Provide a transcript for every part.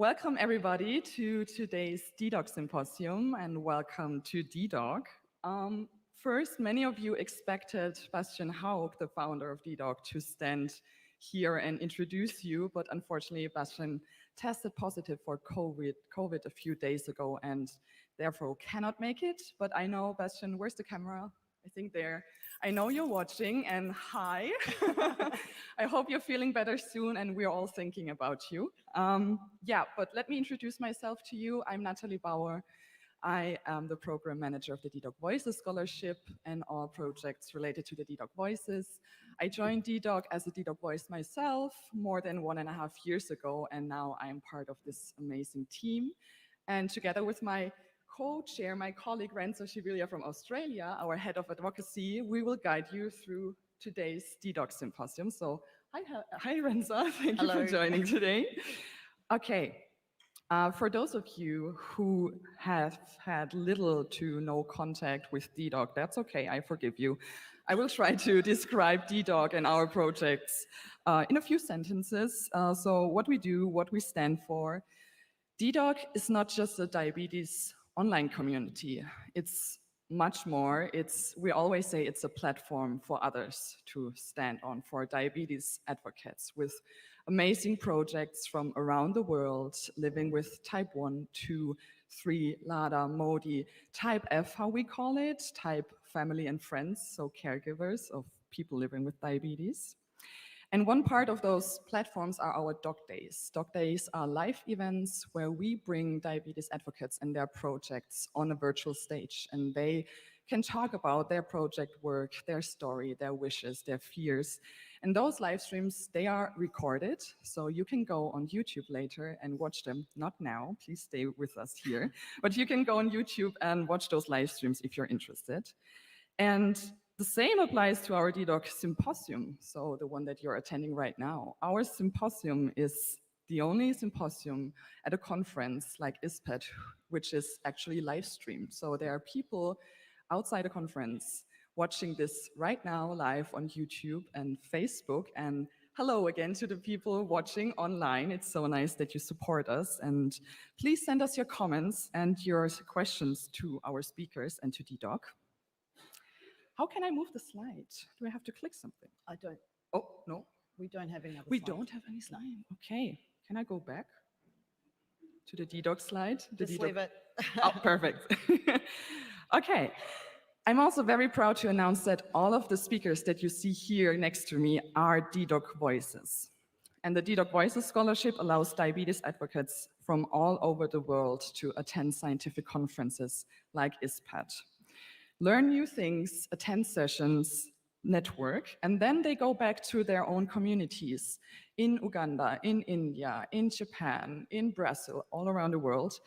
Welcome everybody to today's dedoc symposium and welcome to dedoc. First, many of you expected Bastian Haug, the founder of dedoc, to stand here and introduce you, but unfortunately Bastian tested positive for COVID a few days ago and therefore cannot make it. But I know, Bastian, where's the camera? I think there. I know you're watching and hi. I hope you're feeling better soon and we're all thinking about you. But let me introduce myself to you. I'm Nathalie Bauer. I am the program manager of the dedoc Voices Scholarship and all projects related to the dedoc Voices. I joined dedoc as a dedoc voice myself more than 1.5 years ago, and now I'm part of this amazing team. And together with my co-chair, my colleague Renza Scibilia from Australia, our head of advocacy, we will guide you through today's dedoc symposium. So hi Renza, thank you for joining today. Okay, for those of you who have had little to no contact with dedoc, that's okay, I forgive you. I will try to describe dedoc and our projects in a few sentences. So what we do, what we stand for. dedoc is not just a diabetes online community. It's much more. We always say it's a platform for others to stand on, for diabetes advocates with amazing projects from around the world, living with type 1, 2, 3, LADA, MODI, type F, how we call it, type family and friends, so caregivers of people living with diabetes. And one part of those platforms are our doc days. Doc days are live events where we bring diabetes advocates and their projects on a virtual stage, and they can talk about their project work, their story, their wishes, their fears. And those live streams, they are recorded, so you can go on YouTube later and watch them. Not now, please stay with us here, but you can go on YouTube and watch those live streams if you're interested. And the same applies to our dedoc symposium, so the one that you're attending right now. Our symposium is the only symposium at a conference like ISPAD, which is actually live streamed. So there are people outside the conference watching this right now live on YouTube and Facebook. And hello again to the people watching online. It's so nice that you support us. And please send us your comments and your questions to our speakers and to dedoc. How can I move the slide? Do I have to click something? I don't. Oh, no. We don't have any other We slide. don't have any slide. Okay. Can I go back to the dedoc slide? Just leave it. Oh, perfect. Okay. I'm also very proud to announce that all of the speakers that you see here next to me are dedoc voices. And the dedoc Voices Scholarship allows diabetes advocates from all over the world to attend scientific conferences like ISPAD. Learn new things, attend sessions, network, and then they go back to their own communities in Uganda, in India, in Japan, in Brazil, all around the world.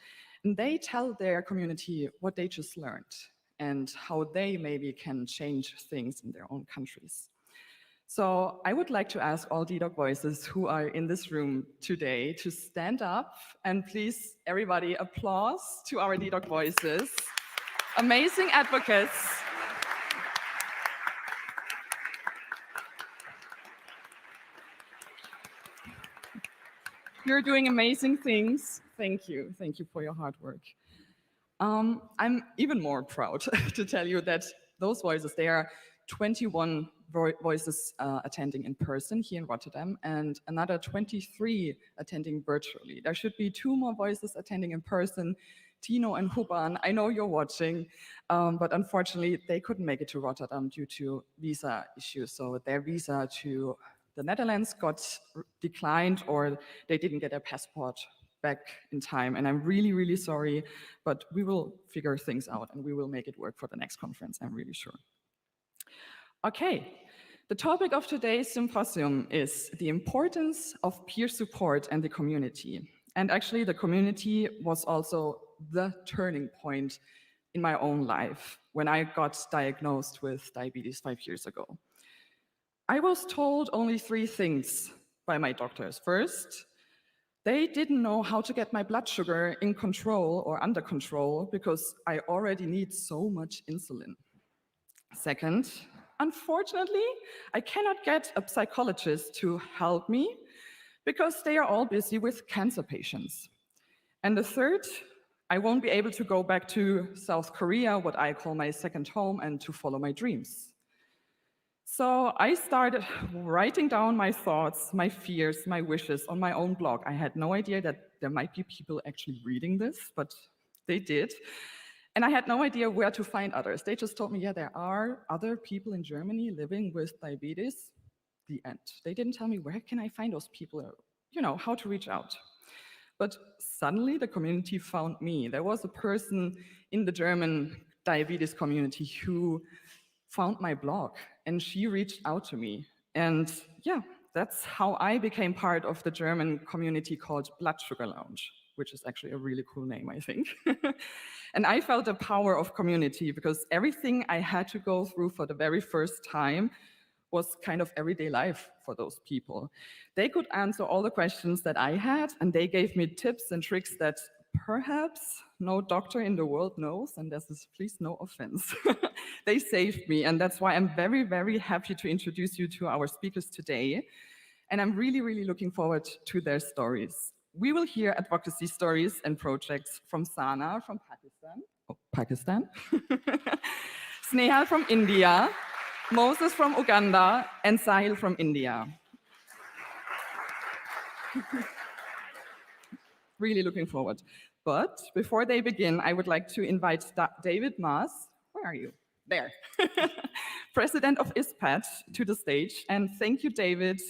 And they tell their community what they just learned and how they maybe can change things in their own countries. So I would like to ask all dedoc voices who are in this room today to stand up, and please, everybody, applause to our dedoc voices. Amazing advocates. You're doing amazing things. Thank you. Thank you for your hard work. I'm even more proud to tell you that those voices, there are 21 voices attending in person here in Rotterdam and another 23 attending virtually. There should be 2 more voices attending in person, Tino and Huban. I know you're watching, but unfortunately they couldn't make it to Rotterdam due to visa issues. So their visa to the Netherlands got declined, or they didn't get their passport back in time. And I'm really, really sorry, but we will figure things out and we will make it work for the next conference, I'm really sure. Okay, the topic of today's symposium is the importance of peer support and the community. And actually the community was also the turning point in my own life when I got diagnosed with diabetes 5 years ago. I was told only 3 things by my doctors. First, they didn't know how to get my blood sugar in control or under control because I already need so much insulin. Second, unfortunately, I cannot get a psychologist to help me because they are all busy with cancer patients. And the third, I won't be able to go back to South Korea, what I call my second home, and to follow my dreams. So I started writing down my thoughts, my fears, my wishes on my own blog. I had no idea that there might be people actually reading this, but they did. And I had no idea where to find others. They just told me, yeah, there are other people in Germany living with diabetes. The end. They didn't tell me where can I find those people, how to reach out. But suddenly the community found me. There was a person in the German diabetes community who found my blog and she reached out to me. And yeah, that's how I became part of the German community called Blood Sugar Lounge, which is actually a really cool name, I think. And I felt the power of community because everything I had to go through for the very first time was kind of everyday life for those people. They could answer all the questions that I had, and they gave me tips and tricks that perhaps no doctor in the world knows, and this is please no offense. They saved me, and that's why I'm very, very happy to introduce you to our speakers today. And I'm really, really looking forward to their stories. We will hear advocacy stories and projects from Sana from Pakistan, Snehal from India, Moses from Uganda, and Sahil from India. Really looking forward. But before they begin, I would like to invite David Maahs, where are you? There. President of ISPAD, to the stage. And thank you, David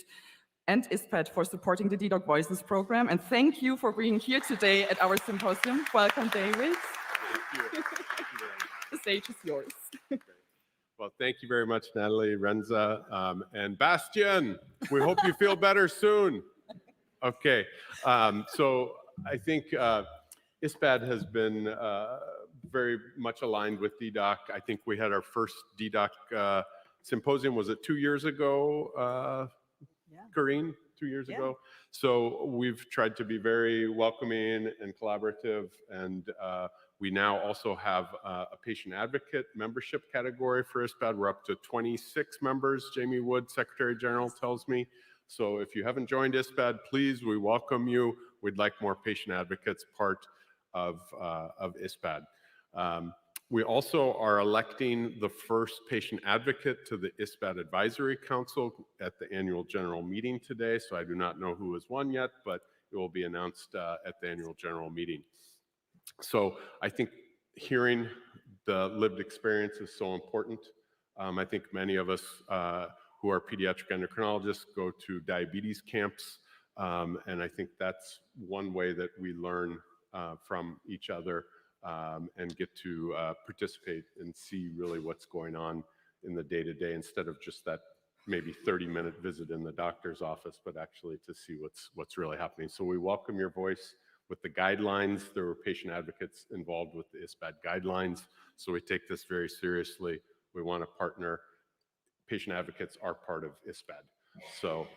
and ISPAD, for supporting the dedoc Voices program. And thank you for being here today at our symposium. Welcome, David. Thank you. The stage is yours. Well, thank you very much, Nathalie, Renza, and Bastian. We hope you feel better soon. Okay, so I think ISPAD has been very much aligned with dedoc. I think we had our first dedoc symposium, was it 2 years ago, Karine? 2 years ago. So we've tried to be very welcoming and collaborative, and we now also have a patient advocate membership category for ISPAD. We're up to 26 members, Jamie Wood, Secretary General, tells me. So if you haven't joined ISPAD, please, we welcome you. We'd like more patient advocates part of ISPAD. We also are electing the first patient advocate to the ISPAD Advisory Council at the annual general meeting today. So I do not know who has won yet, but it will be announced at the annual general meeting. So I think hearing the lived experience is so important. I think many of us who are pediatric endocrinologists go to diabetes camps, and I think that's one way that we learn from each other and get to participate and see really what's going on in the day-to-day instead of just that maybe 30-minute visit in the doctor's office, but actually to see what's really happening. So we welcome your voice with the guidelines. There were patient advocates involved with the ISPAD guidelines, so we take this very seriously. We want to partner. Patient advocates are part of ISPAD. So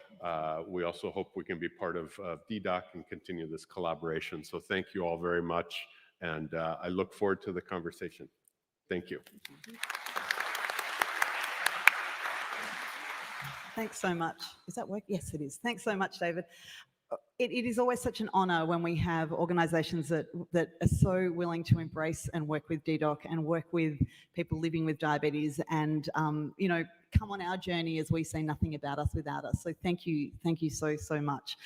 we also hope we can be part of dedoc and continue this collaboration. So thank you all very much, and I look forward to the conversation. Thank you. Thanks so much. Is that work? Yes, it is. Thanks so much, David. It is always such an honour when we have organisations that are so willing to embrace and work with dedoc and work with people living with diabetes and, come on our journey as we say nothing about us without us. So thank you so much.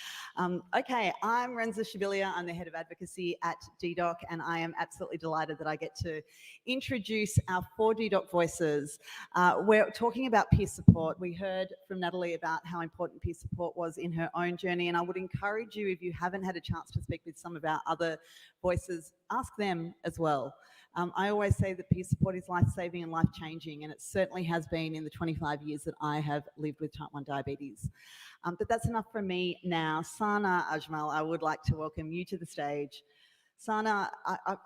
Okay, I'm Renza Scibilia. I'm the Head of Advocacy at dedoc, and I am absolutely delighted that I get to introduce our 4 dedoc voices. We're talking about peer support. We heard from Nathalie about how important peer support was in her own journey, and I would encourage you, if you haven't had a chance to speak with some of our other voices, ask them as well. I always say that peer support is life-saving and life-changing, and it certainly has been in the 25 years that I have lived with type 1 diabetes. But that's enough from me now. Sana, Ajmal, I would like to welcome you to the stage. Sana,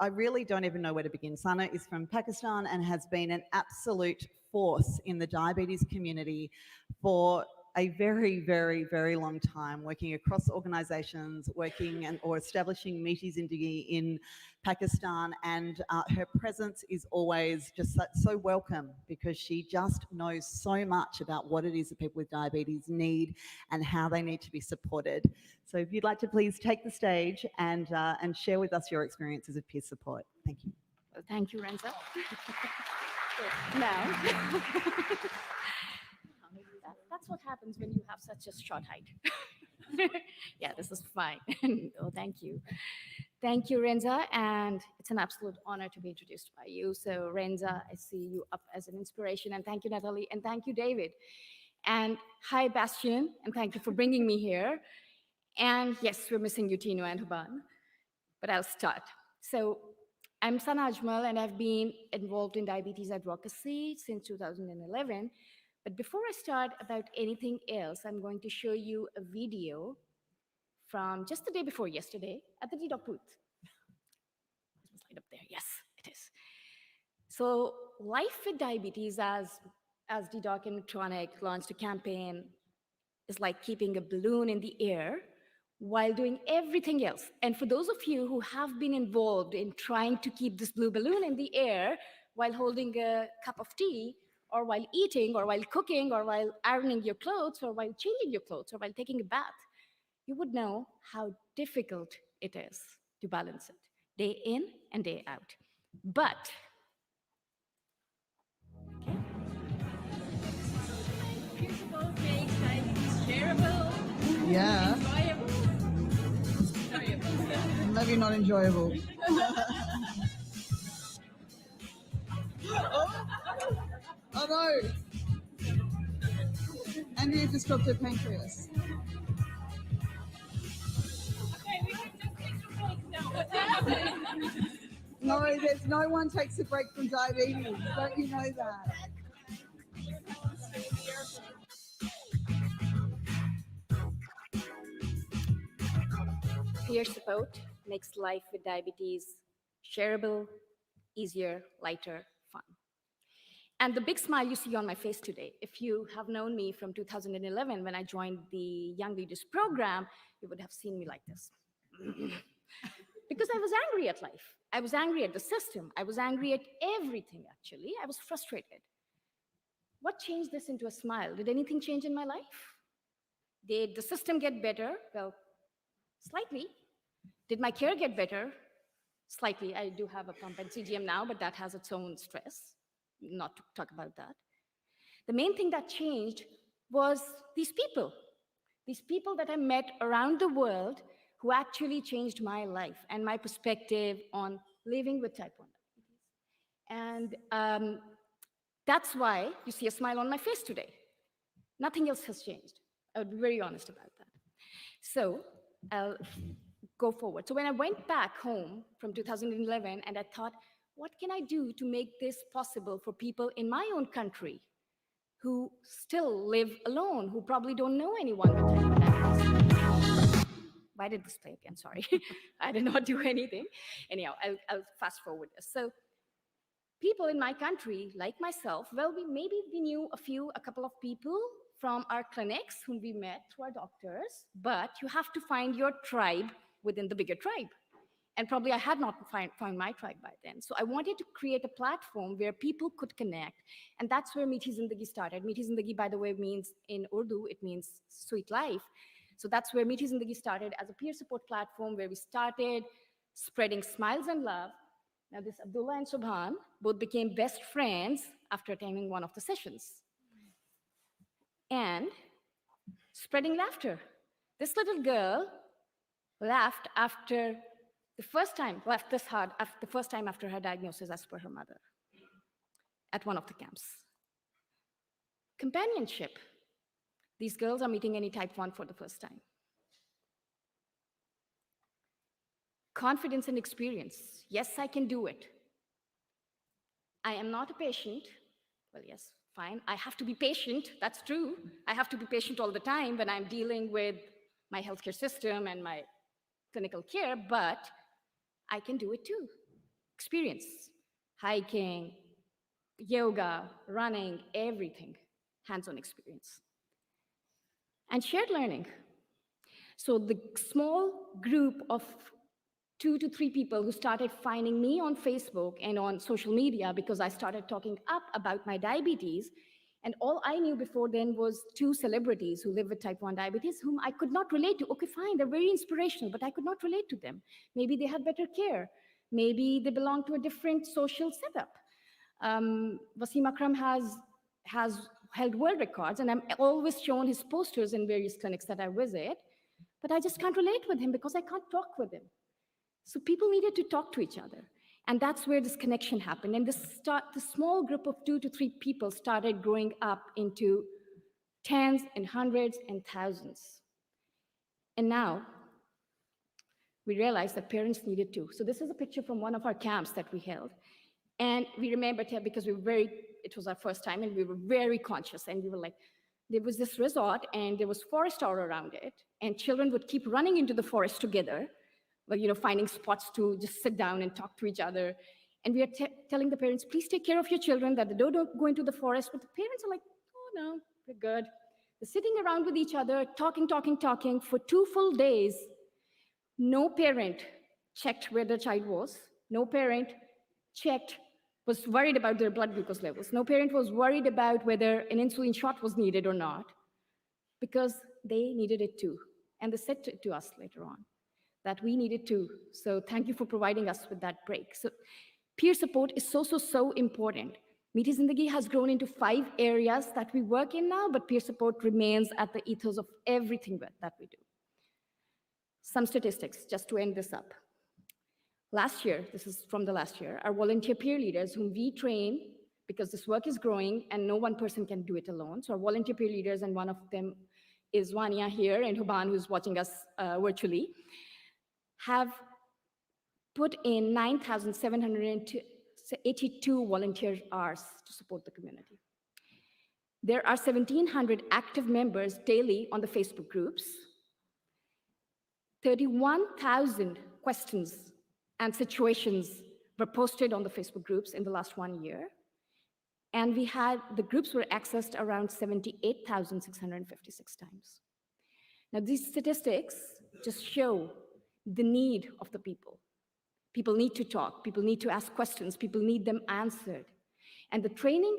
I really don't even know where to begin. Sana is from Pakistan and has been an absolute force in the diabetes community for a very, very, very long time working across organisations, working or establishing Meethi Zindagi in Pakistan, and her presence is always just so welcome because she just knows so much about what it is that people with diabetes need and how they need to be supported. So if you'd like to please take the stage and share with us your experiences of peer support. Thank you. Well, thank you, Renza. Now, that's what happens when you have such a short height. Yeah, this is fine. Oh, thank you. Thank you, Renza, and it's an absolute honor to be introduced by you. So, Renza, I see you up as an inspiration, and thank you, Nathalie, and thank you, David. And hi, Bastian, and thank you for bringing me here. And yes, we're missing you, Tino and Huban, but I'll start. So, I'm Sana Ajmal, and I've been involved in diabetes advocacy since 2011. But before I start about anything else, I'm going to show you a video from just the day before yesterday at the dedoc booth. Is the slide up there? Yes, it is. So Life with Diabetes, as dedoc and Medtronic launched a campaign, is like keeping a balloon in the air while doing everything else. And for those of you who have been involved in trying to keep this blue balloon in the air while holding a cup of tea, or while eating, or while cooking, or while ironing your clothes, or while changing your clothes, or while taking a bath, you would know how difficult it is to balance it, day in and day out. But, okay. Beautiful, make diabetes shareable, Yeah, enjoyable. maybe not enjoyable. Oh no! Andrea just dropped her pancreas. Okay, we can just take a break now. What's happening? No, there's no one takes a break from diabetes. Don't you know that? Peer support makes life with diabetes shareable, easier, lighter, fun. And the big smile you see on my face today, if you have known me from 2011 when I joined the Young Leaders Program, you would have seen me like this. Because I was angry at life. I was angry at the system. I was angry at everything, actually. I was frustrated. What changed this into a smile? Did anything change in my life? Did the system get better? Well, slightly. Did my care get better? Slightly. I do have a pump and CGM now, but that has its own stress. Not to talk about that. The main thing that changed was these people that I met around the world who actually changed my life and my perspective on living with type 1 diabetes. And that's why you see a smile on my face today. Nothing else has changed. I would be very honest about that. So I'll go forward. So when I went back home from 2011 and I thought, what can I do to make this possible for people in my own country who still live alone, who probably don't know anyone with type 1 diabetes? Why did this play again? Sorry. I did not do anything. Anyhow, I'll fast forward this. So people in my country, like myself, well, maybe we knew a couple of people from our clinics whom we met through our doctors, but you have to find your tribe within the bigger tribe. And probably I had not found my tribe by then. So I wanted to create a platform where people could connect. And that's where Meethi Zindagi started. Meethi Zindagi, by the way, means in Urdu, it means sweet life. So that's where Meethi Zindagi started as a peer support platform where we started spreading smiles and love. Now this Abdullah and Subhan both became best friends after attending one of the sessions. And spreading laughter. This little girl laughed after the first time, laughed this hard after the first time after her diagnosis as per her mother at one of the camps. Companionship. These girls are meeting any type 1 for the first time. Confidence and experience. Yes, I can do it. I am not a patient. Well, yes, fine. I have to be patient. That's true. I have to be patient all the time when I'm dealing with my healthcare system and my clinical care, but I can do it too. Experience, hiking, yoga, running, everything, hands-on experience. and shared learning. So the small group of 2 to 3 people who started finding me on Facebook and on social media because I started talking up about my diabetes. And all I knew before then was 2 celebrities who live with type 1 diabetes whom I could not relate to. Okay, fine, they're very inspirational, but I could not relate to them. Maybe they have better care. Maybe they belong to a different social setup. Wasim Akram has held world records, and I'm always shown his posters in various clinics that I visit, but I just can't relate with him because I can't talk with him. So people needed to talk to each other. And that's where this connection happened. And the small group of 2 to 3 people started growing up into tens and hundreds and thousands. And now we realized that parents needed to. So this is a picture from one of our camps that we held. And we remembered it because it was our first time and we were very conscious. And we were like, there was this resort and there was forest all around it. And children would keep running into the forest together, like, finding spots to just sit down and talk to each other. And we are telling the parents, please take care of your children, that they don't go into the forest. But the parents are like, oh no, we're good. They're sitting around with each other, talking for 2 full days. No parent checked where their child was. No parent was worried about their blood glucose levels. No parent was worried about whether an insulin shot was needed or not, because they needed it too. And they said to us later on that we needed to. So thank you for providing us with that break. So peer support is so important. Meethi Zindagi has grown into 5 areas that we work in now, but peer support remains at the ethos of everything that we do. Some statistics, just to end this up. Last year, this is from the last year, our volunteer peer leaders whom we train, because this work is growing and no one person can do it alone. So our volunteer peer leaders, and one of them is Vania here, and Huban, who's watching us virtually, have put in 9,782 volunteer hours to support the community. There are 1,700 active members daily on the Facebook groups. 31,000 questions and situations were posted on the Facebook groups in the last 1 year. And the groups were accessed around 78,656 times. Now, these statistics just show the need of the people. People need to talk, people need to ask questions, people need them answered. And the training,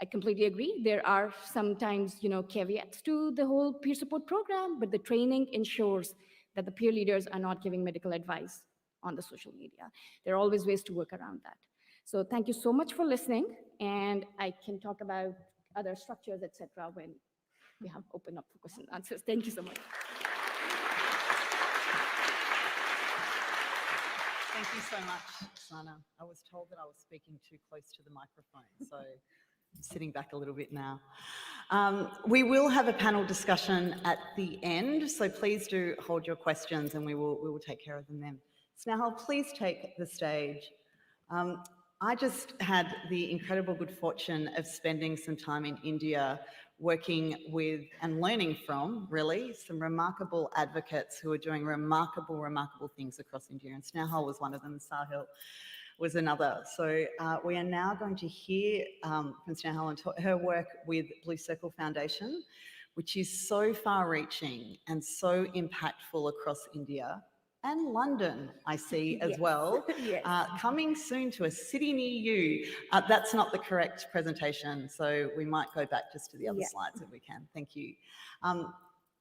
I completely agree. There are sometimes, caveats to the whole peer support program, but the training ensures that the peer leaders are not giving medical advice on the social media. There are always ways to work around that. So thank you so much for listening, and I can talk about other structures, etc., when we have opened up for questions and answers. Thank you so much. Thank you so much, Sana. I was told that I was speaking too close to the microphone, so I'm sitting back a little bit now. We will have a panel discussion at the end, so please do hold your questions and we will take care of them then. Snehal, please take the stage. I just had the incredible good fortune of spending some time in India working with and learning from, really, some remarkable advocates who are doing remarkable things across India. And Snehal was one of them, Sahil was another. So we are now going to hear from Snehal and her work with Blue Circle Foundation, which is so far-reaching and so impactful across India. And London, I see as well, Yes. coming soon to a city near you. That's not the correct presentation, so we might go back just to the other slides if we can. Thank you.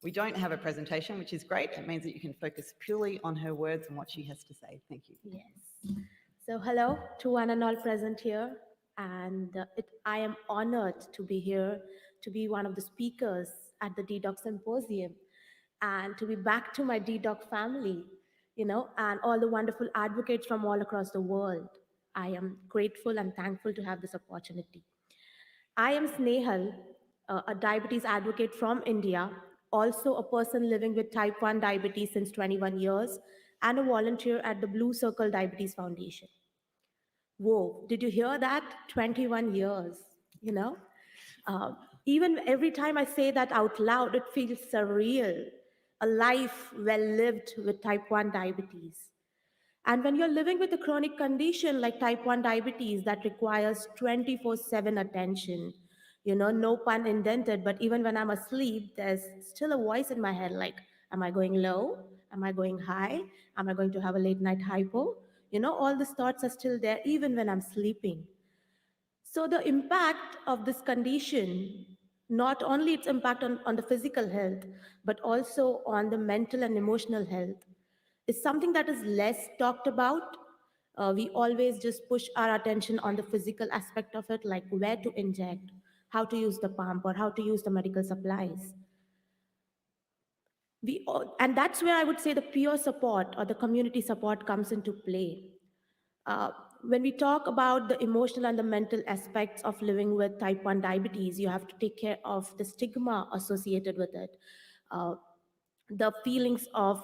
We don't have a presentation, which is great. It means that you can focus purely on her words and what she has to say. Thank you. Yes. So hello to one and all present here. And I am honored to be here, to be one of the speakers at the dedoc symposium, and to be back to my dedoc family, and all the wonderful advocates from all across the world. I am grateful and thankful to have this opportunity. I am Snehal, a diabetes advocate from India, also a person living with type 1 diabetes since 21 years, and a volunteer at the Blue Circle Diabetes Foundation. Whoa, did you hear that? 21 years, Even every time I say that out loud, it feels surreal. A life well lived with type 1 diabetes. And when you're living with a chronic condition like type 1 diabetes that requires 24/7 attention, No pun intended, but even when I'm asleep, there's still a voice in my head like, am I going low? Am I going high? Am I going to have a late night hypo? All these thoughts are still there even when I'm sleeping. So the impact of this condition, not only its impact on the physical health, but also on the mental and emotional health, is something that is less talked about. We always just push our attention on the physical aspect of it, like where to inject, how to use the pump, or how to use the medical supplies. And that's where I would say the peer support or the community support comes into play. Uh, when we talk about the emotional and the mental aspects of living with type 1 diabetes, you have to take care of the stigma associated with it, uh, the feelings of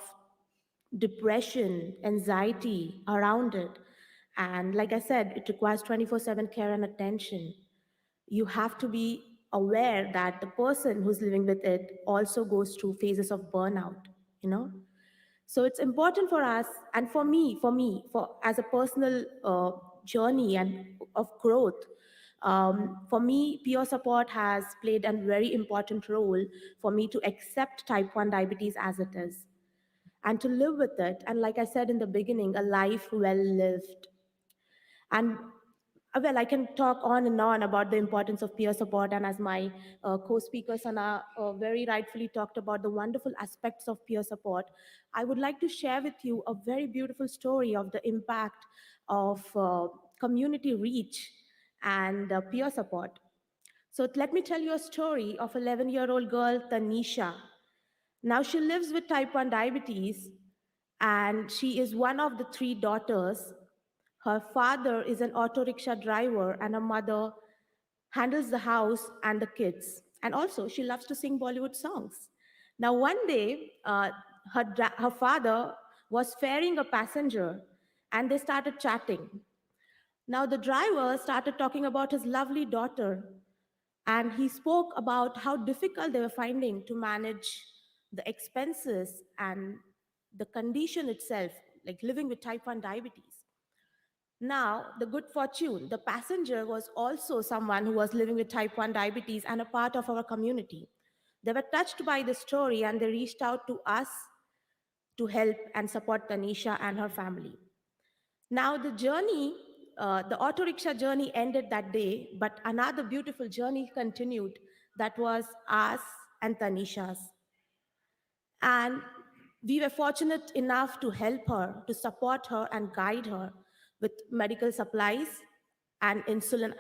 depression, anxiety around it. And like I said, it requires 24/7 care and attention. You have to be aware that the person who's living with it also goes through phases of burnout, you know? So it's important for us, and for as a personal journey and of growth, for me, peer support has played a very important role for me to accept type 1 diabetes as it is and to live with it. And like I said in the beginning, a life well lived. And well, I can talk on and on about the importance of peer support. And as my co-speaker Sana very rightfully talked about the wonderful aspects of peer support, I would like to share with you a very beautiful story of the impact of community reach and peer support. So let me tell you a story of 11-year-old girl, Tanisha. Now she lives with type 1 diabetes and she is one of the 3 daughters. Her father is an auto rickshaw driver and her mother handles the house and the kids. And also she loves to sing Bollywood songs. Now one day, her father was ferrying a passenger and they started chatting. Now the driver started talking about his lovely daughter and he spoke about how difficult they were finding to manage the expenses and the condition itself, like living with type 1 diabetes. Now, the good fortune, the passenger was also someone who was living with type 1 diabetes and a part of our community. They were touched by the story and they reached out to us to help and support Tanisha and her family. Now, the auto rickshaw journey ended that day, but another beautiful journey continued. That was us and Tanisha's. And we were fortunate enough to help her, to support her and guide her with medical supplies and insulin.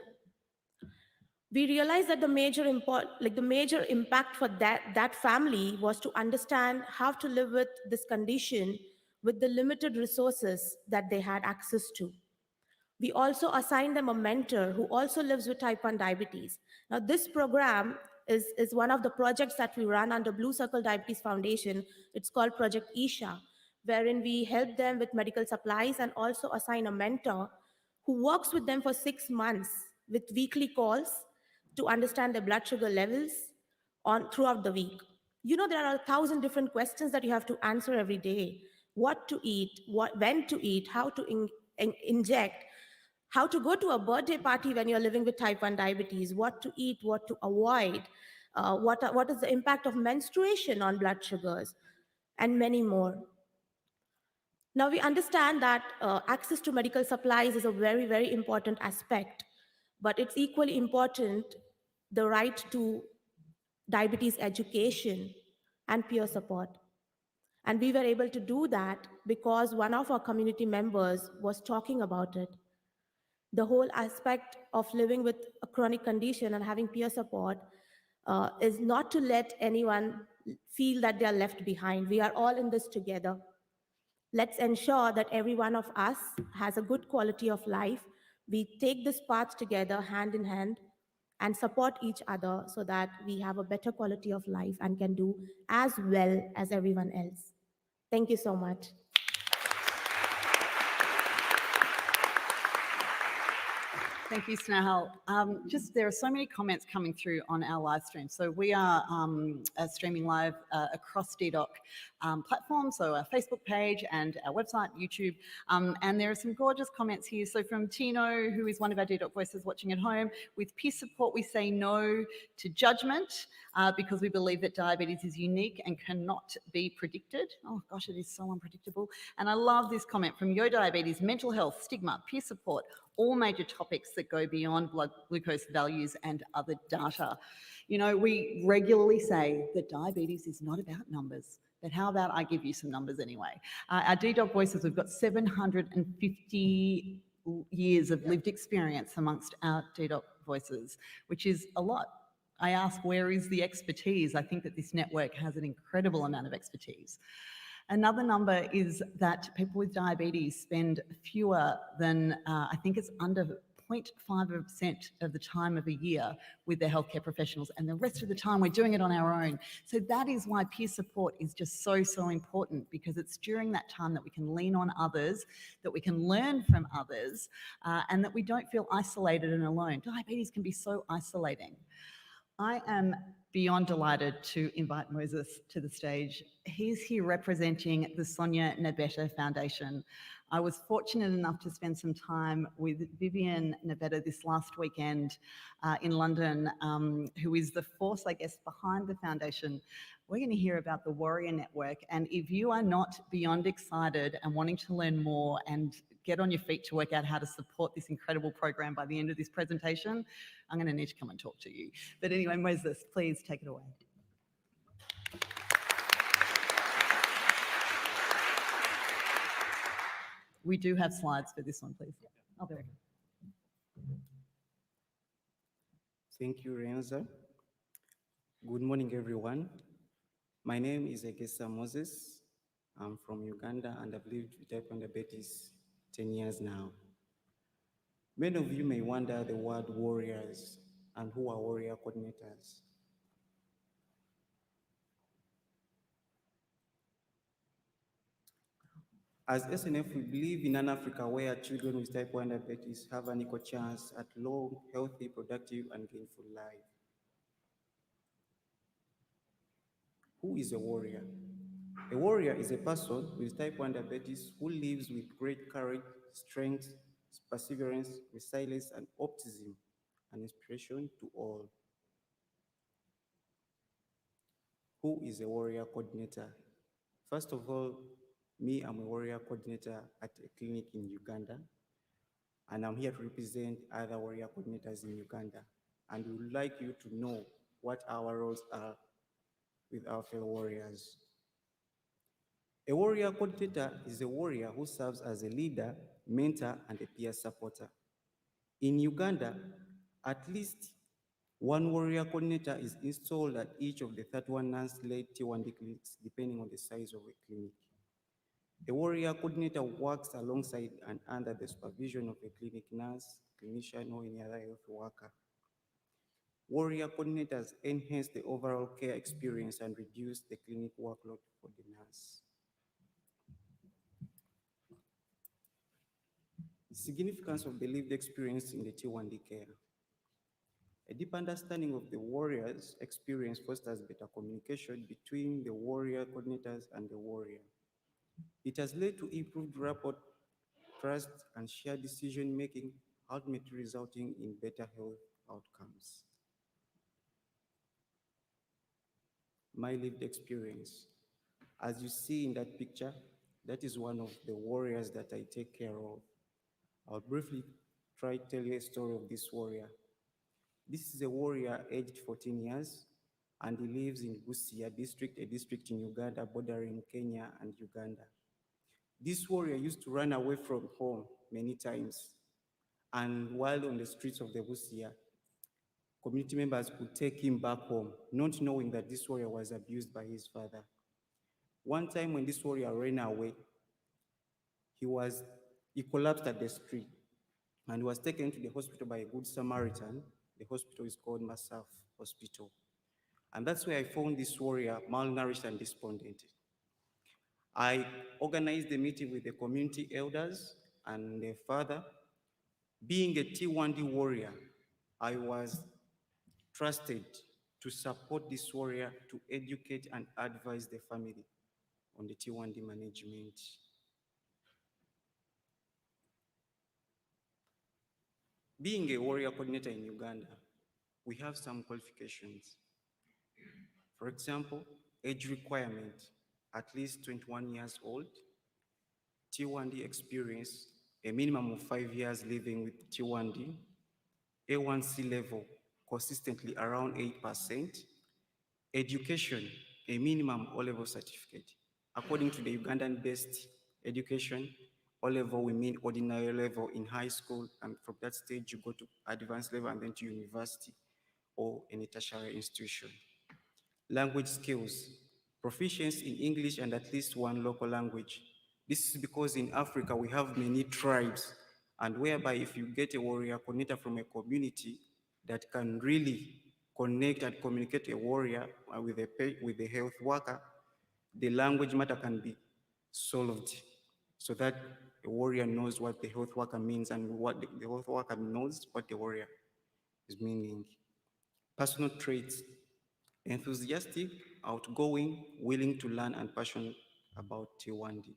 We realized that the major impact for that family was to understand how to live with this condition with the limited resources that they had access to. We also assigned them a mentor who also lives with type 1 diabetes. Now, this program is one of the projects that we run under Blue Circle Diabetes Foundation. It's called Project Isha, wherein we help them with medical supplies and also assign a mentor who works with them for 6 months with weekly calls to understand their blood sugar levels throughout the week. There are 1,000 different questions that you have to answer every day. What to eat, when to eat, how to inject, how to go to a birthday party when you're living with type 1 diabetes, what to eat, what to avoid, what is the impact of menstruation on blood sugars, and many more. Now, we understand that access to medical supplies is a very, very important aspect, but it's equally important the right to diabetes education and peer support. And we were able to do that because one of our community members was talking about it. The whole aspect of living with a chronic condition and having peer support is not to let anyone feel that they are left behind. We are all in this together. Let's ensure that every one of us has a good quality of life. We take this path together hand in hand and support each other so that we have a better quality of life and can do as well as everyone else. Thank you so much. Thank you, Snehal. There are so many comments coming through on our live stream. So we are streaming live across dedoc. platforms, so our Facebook page and our website, YouTube. And there are some gorgeous comments here. So from Tino, who is one of our DDoc voices watching at home, with peer support, we say no to judgment because we believe that diabetes is unique and cannot be predicted. Oh gosh, it is so unpredictable. And I love this comment from Yo Diabetes: mental health, stigma, peer support, all major topics that go beyond blood glucose values and other data. You know, we regularly say that diabetes is not about numbers, but how about I give you some numbers anyway? Our DDoc voices, we've got 750 years of lived experience amongst our DDoc voices, which is a lot. I ask, where is the expertise? I think that this network has an incredible amount of expertise. Another number is that people with diabetes spend fewer than, I think it's under 0.5% of the time of a year with their healthcare professionals, and the rest of the time we're doing it on our own. So that is why peer support is just so, so important, because it's during that time that we can lean on others, that we can learn from others, and that we don't feel isolated and alone. Diabetes can be so isolating. I am beyond delighted to invite Moses to the stage. He's here representing the Sonia Nabeta Foundation. I was fortunate enough to spend some time with Vivian Nabeta this last weekend in London, who is the force, I guess, behind the foundation. We're going to hear about the Warrior Network, and if you are not beyond excited and wanting to learn more and get on your feet to work out how to support this incredible program by the end of this presentation, I'm going to need to come and talk to you. But anyway, Moses, please take it away. We do have slides for this one, please. Oh, there we go. Thank you, Renza. Good morning, everyone. My name is Egesa Moses. I'm from Uganda and I've lived with type 1 diabetes 10 years now. Many of you may wonder the word warriors and who are warrior coordinators. As SNF, we believe in an Africa where children with type 1 diabetes have an equal chance at long, healthy, productive, and gainful life. Who is a warrior? A warrior is a person with type 1 diabetes who lives with great courage, strength, perseverance, resilience, and optimism, and inspiration to all. Who is a warrior coordinator? First of all, me, I'm a warrior coordinator at a clinic in Uganda, and I'm here to represent other warrior coordinators in Uganda. And we would like you to know what our roles are with our fellow warriors. A warrior coordinator is a warrior who serves as a leader, mentor, and a peer supporter. In Uganda, at least one warrior coordinator is installed at each of the 31 nurse-led T1D clinics, depending on the size of a clinic. A warrior coordinator works alongside and under the supervision of a clinic nurse, clinician, or any other health worker. Warrior coordinators enhance the overall care experience and reduce the clinic workload for the nurse. The significance of the lived experience in the T1D care. A deep understanding of the warrior's experience fosters better communication between the warrior coordinators and the warrior. It has led to improved rapport, trust, and shared decision-making, ultimately resulting in better health outcomes. My lived experience. As you see in that picture, that is one of the warriors that I take care of. I'll briefly try to tell you a story of this warrior. This is a warrior aged 14 years, and he lives in Busia district, a district in Uganda bordering Kenya and Uganda. This warrior used to run away from home many times, and while on the streets of the Busia, community members could take him back home, not knowing that this warrior was abused by his father. One time when this warrior ran away, he collapsed at the street and was taken to the hospital by a good Samaritan. The hospital is called Maahs Hospital. And that's where I found this warrior malnourished and despondent. I organized a meeting with the community elders and their father. Being a T1D warrior, I was trusted to support this warrior, to educate and advise the family. on the T1D management. Being a warrior coordinator in Uganda, we have some qualifications. For example, age requirement, at least 21 years old, T1D experience, a minimum of 5 years living with T1D, A1C level consistently around 8%, education, a minimum O-level certificate. According to the Ugandan-based education, O-level we mean ordinary level in high school, and from that stage you go to advanced level and then to university or any tertiary institution. Language skills, proficiency in English and at least one local language. This is because in Africa we have many tribes, and whereby if you get a warrior coordinator from a community that can really connect and communicate a warrior with the health worker, the language matter can be solved so that a warrior knows what the health worker means and what the health worker knows what the warrior is meaning. Personal traits, enthusiastic, outgoing, willing to learn, and passionate about T1D.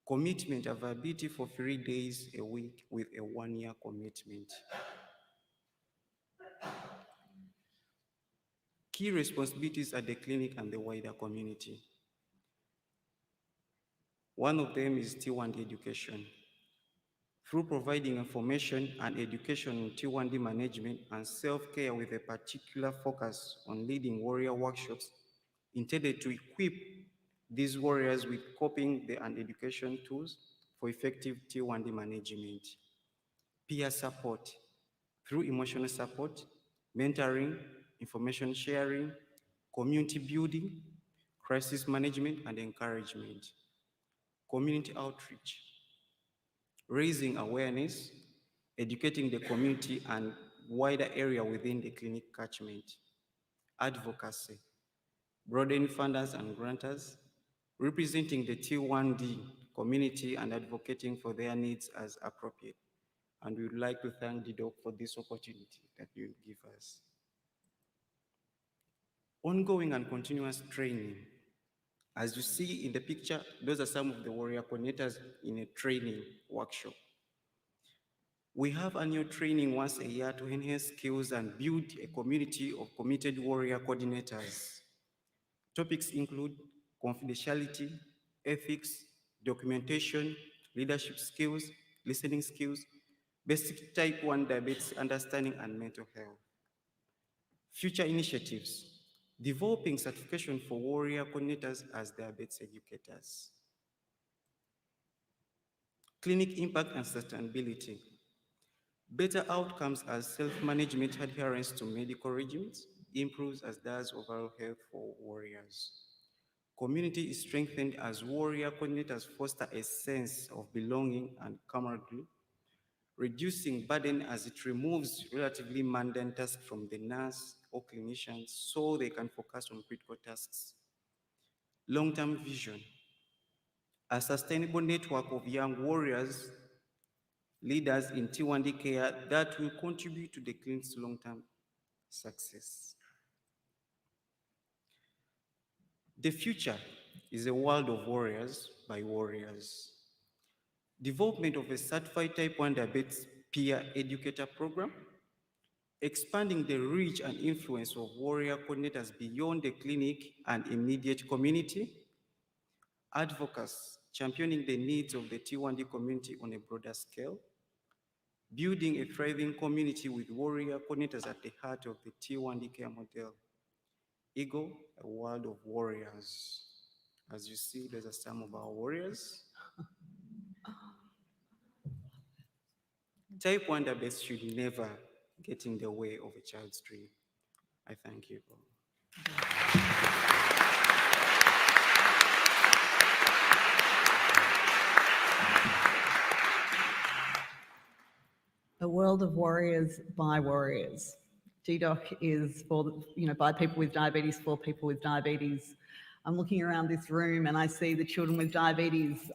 Commitment, availability for 3 days a week with a 1-year commitment. Key responsibilities at the clinic and the wider community. One of them is T1D education. Through providing information and education on T1D management and self-care with a particular focus on leading warrior workshops intended to equip these warriors with coping and education tools for effective T1D management. Peer support, through emotional support, mentoring, information sharing, community building, crisis management, and encouragement. Community outreach, raising awareness, educating the community and wider area within the clinic catchment. Advocacy, broadening funders and grantors, representing the T1D community and advocating for their needs as appropriate. And we would like to thank dedoc for this opportunity that you give us. Ongoing and continuous training. As you see in the picture, those are some of the warrior coordinators in a training workshop. We have annual training once a year to enhance skills and build a community of committed warrior coordinators. Topics include confidentiality, ethics, documentation, leadership skills, listening skills, basic type 1 diabetes understanding, and mental health. Future initiatives, developing certification for warrior coordinators as diabetes educators. Clinic impact and sustainability, better outcomes as self-management adherence to medical regimes improves as does overall health for warriors. Community is strengthened as warrior coordinators foster a sense of belonging and camaraderie, reducing burden as it removes relatively mundane tasks from the nurse or clinicians so they can focus on critical tasks. Long-term vision, a sustainable network of young warriors, leaders in T1D care that will contribute to the clinic's long-term success. The future is a world of warriors by warriors. Development of a certified type 1 diabetes peer educator program, expanding the reach and influence of warrior coordinators beyond the clinic and immediate community, advocates championing the needs of the T1D community on a broader scale, building a thriving community with warrior coordinators at the heart of the T1D care model. Eagle, a world of warriors. As you see, those are some of our warriors. Type 1 diabetes should never get in the way of a child's dream. I thank you all. A world of warriors by warriors. dedoc is for, by people with diabetes, for people with diabetes. I'm looking around this room and I see the Children with Diabetes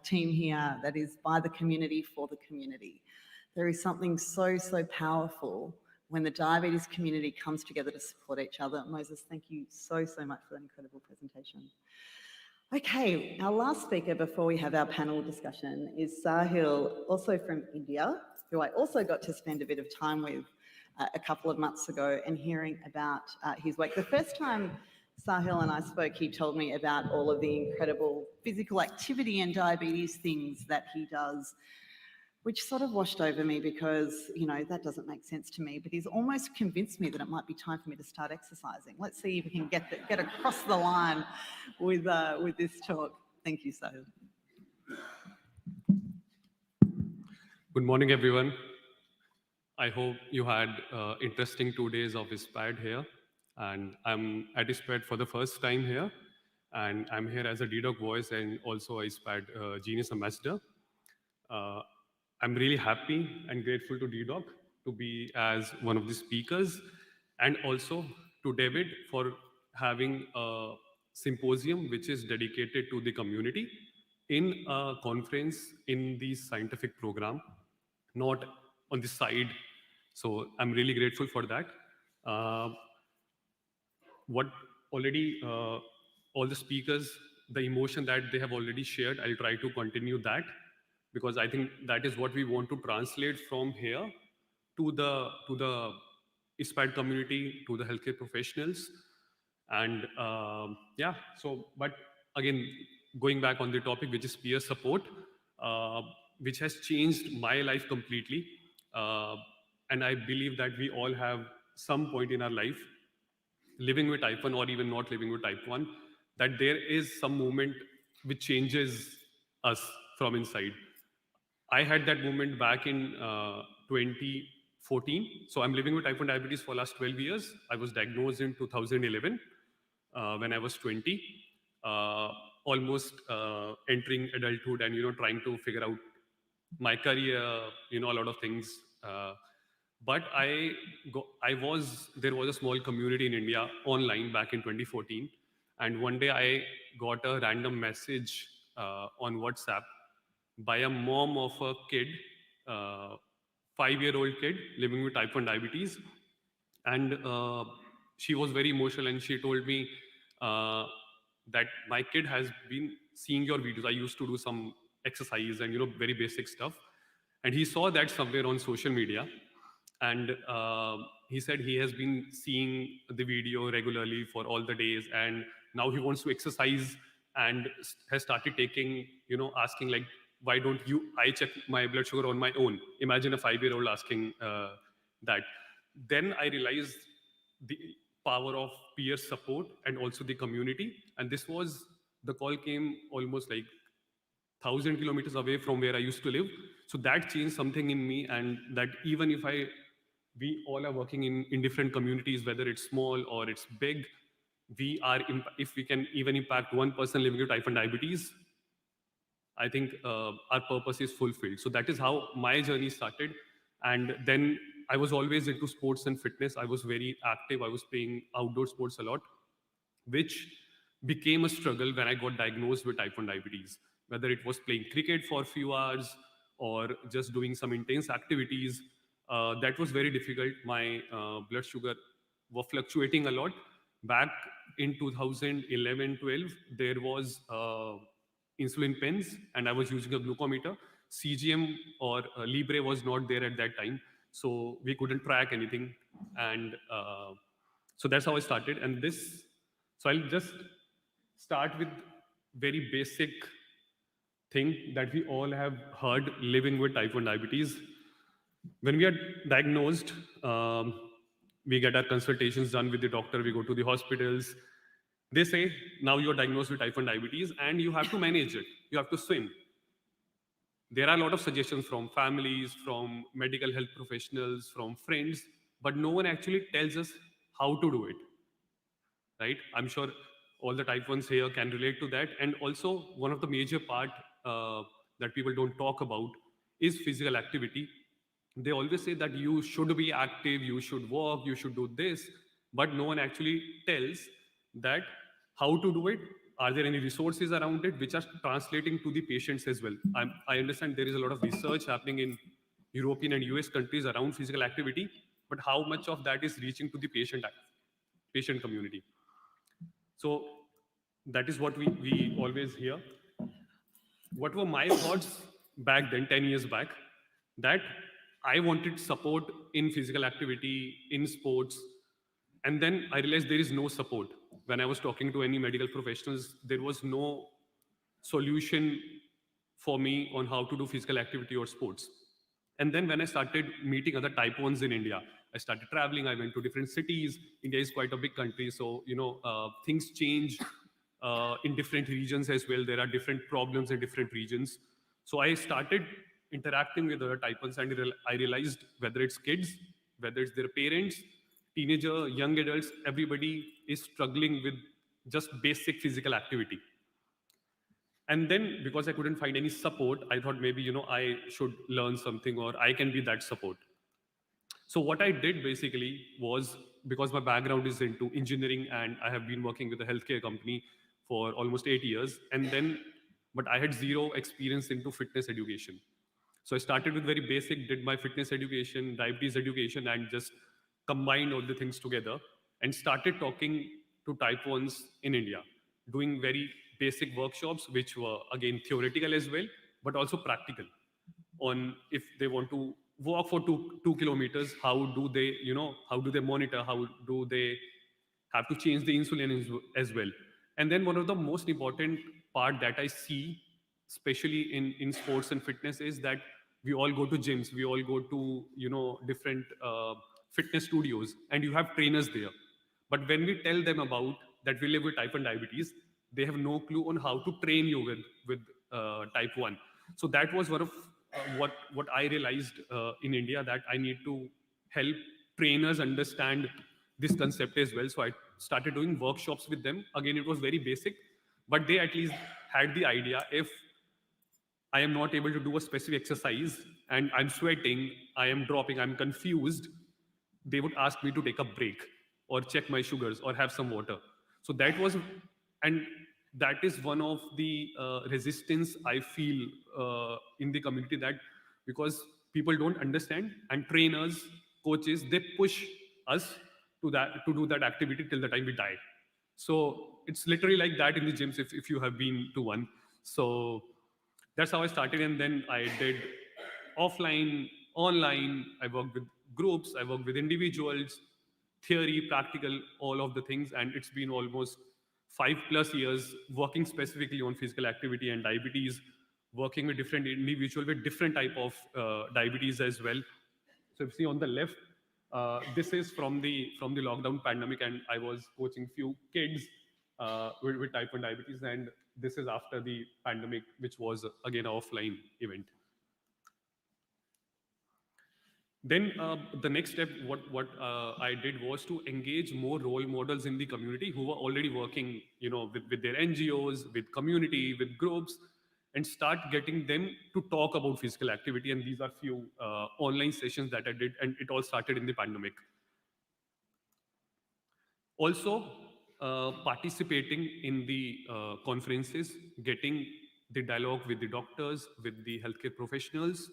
team here that is by the community for the community. There is something so, so powerful when the diabetes community comes together to support each other. Moses, thank you so, so much for that incredible presentation. Okay, our last speaker before we have our panel discussion is Sahil, also from India, who I also got to spend a bit of time with a couple of months ago and hearing about his work. The first time Sahil and I spoke, he told me about all of the incredible physical activity and diabetes things that he does, which sort of washed over me because, you know, that doesn't make sense to me, but he's almost convinced me that it might be time for me to start exercising. Let's see if we can get across the line with this talk. Thank you, Sahil. Good morning, everyone. I hope you had interesting 2 days of ISPAD here. And I'm at ISPAD for the first time here. And I'm here as a dedoc voice and also a ISPAD Genius Ambassador. I'm really happy and grateful to dedoc to be as one of the speakers, and also to David for having a symposium which is dedicated to the community in a conference in the scientific program, not on the side. So I'm really grateful for that. What already all the speakers, the emotion that they have already shared, I'll try to continue that, because I think that is what we want to translate from here to the ISPAD community, to the healthcare professionals. And yeah, so, but again, going back on the topic, which is peer support, which has changed my life completely. And I believe that we all have some point in our life, living with type 1 or even not living with type 1, that there is some moment which changes us from inside. I had that moment back in 2014. So I'm living with type 1 diabetes for the last 12 years. I was diagnosed in 2011 when I was 20, almost entering adulthood and, trying to figure out my career, a lot of things. But there was a small community in India online back in 2014. And one day I got a random message on WhatsApp by a mom of a kid, 5-year-old kid living with type 1 diabetes. And she was very emotional and she told me that my kid has been seeing your videos. I used to do some exercise and, very basic stuff. And he saw that somewhere on social media. And he said he has been seeing the video regularly for all the days. And now he wants to exercise and has started taking, asking like, why don't I check my blood sugar on my own? Imagine a 5-year-old asking that. Then I realized the power of peer support and also the community. And the call came almost like 1,000 kilometers away from where I used to live. So that changed something in me, and that even if we all are working in different communities, whether it's small or it's big, if we can even impact one person living with type 1 diabetes, I think our purpose is fulfilled. So that is how my journey started. And then I was always into sports and fitness. I was very active. I was playing outdoor sports a lot, which became a struggle when I got diagnosed with type 1 diabetes. Whether it was playing cricket for a few hours or just doing some intense activities, that was very difficult. My blood sugar was fluctuating a lot. Back in 2011-12, there was insulin pens, and I was using a glucometer. CGM or Libre was not there at that time, so we couldn't track anything. And so that's how I started. And so I'll just start with very basic thing that we all have heard living with type 1 diabetes. When we are diagnosed, we get our consultations done with the doctor, we go to the hospitals. They say, now you're diagnosed with type 1 diabetes and you have to manage it. You have to swim. There are a lot of suggestions from families, from medical health professionals, from friends, but no one actually tells us how to do it, right? I'm sure all the type 1s here can relate to that. And also one of the major part that people don't talk about is physical activity. They always say that you should be active, you should walk, you should do this, but no one actually tells that how to do it. Are there any resources around it which are translating to the patients as well? I understand there is a lot of research happening in European and US countries around physical activity, but how much of that is reaching to the patient community? So that is what we always hear. What were my thoughts back then, 10 years back? That I wanted support in physical activity, in sports. And then I realized there is no support. When I was talking to any medical professionals, there was no solution for me on how to do physical activity or sports. And then when I started meeting other type 1s in India, I started traveling. I went to different cities. India is quite a big country. So, things change in different regions as well. There are different problems in different regions. So I started interacting with other type 1s, and I realized whether it's kids, whether it's their parents, teenager, young adults, everybody is struggling with just basic physical activity. And then because I couldn't find any support, I thought maybe, I should learn something or I can be that support. So what I did basically was, because my background is into engineering and I have been working with a healthcare company for almost 8 years, but I had zero experience into fitness education. So I started with very basic, did my fitness education, diabetes education, and just combined all the things together and started talking to type 1s in India, doing very basic workshops, which were again theoretical as well, but also practical on if they want to walk for two kilometers, how do they monitor, how do they have to change the insulin as well. And then one of the most important part that I see, especially in sports and fitness, is that we all go to gyms, we all go to different fitness studios, and you have trainers there. But when we tell them about that we live with type 1 diabetes, they have no clue on how to train you with type 1. So that was one of what I realized in India, that I need to help trainers understand this concept as well. So I started doing workshops with them. Again, it was very basic, but they at least had the idea. If I am not able to do a specific exercise and I'm sweating, I am dropping, I'm confused, they would ask me to take a break or check my sugars or have some water. So that was, and that is one of the resistance I feel in the community, that because people don't understand, and trainers, coaches, they push us to do that activity till the time we die. So it's literally like that in the gyms if you have been to one. So that's how I started, and then I did offline, online. I worked with groups, I worked with individuals, theory, practical, all of the things, and it's been almost 5+ years working specifically on physical activity and diabetes, working with different individuals with different type of diabetes as well. So if you see on the left, this is from the lockdown pandemic, and I was coaching few kids with type 1 diabetes, and this is after the pandemic, which was again an offline event. Then the next step, what I did was to engage more role models in the community who were already working, with their NGOs, with community, with groups, and start getting them to talk about physical activity. And these are few online sessions that I did, and it all started in the pandemic. Also, participating in the conferences, getting the dialogue with the doctors, with the healthcare professionals,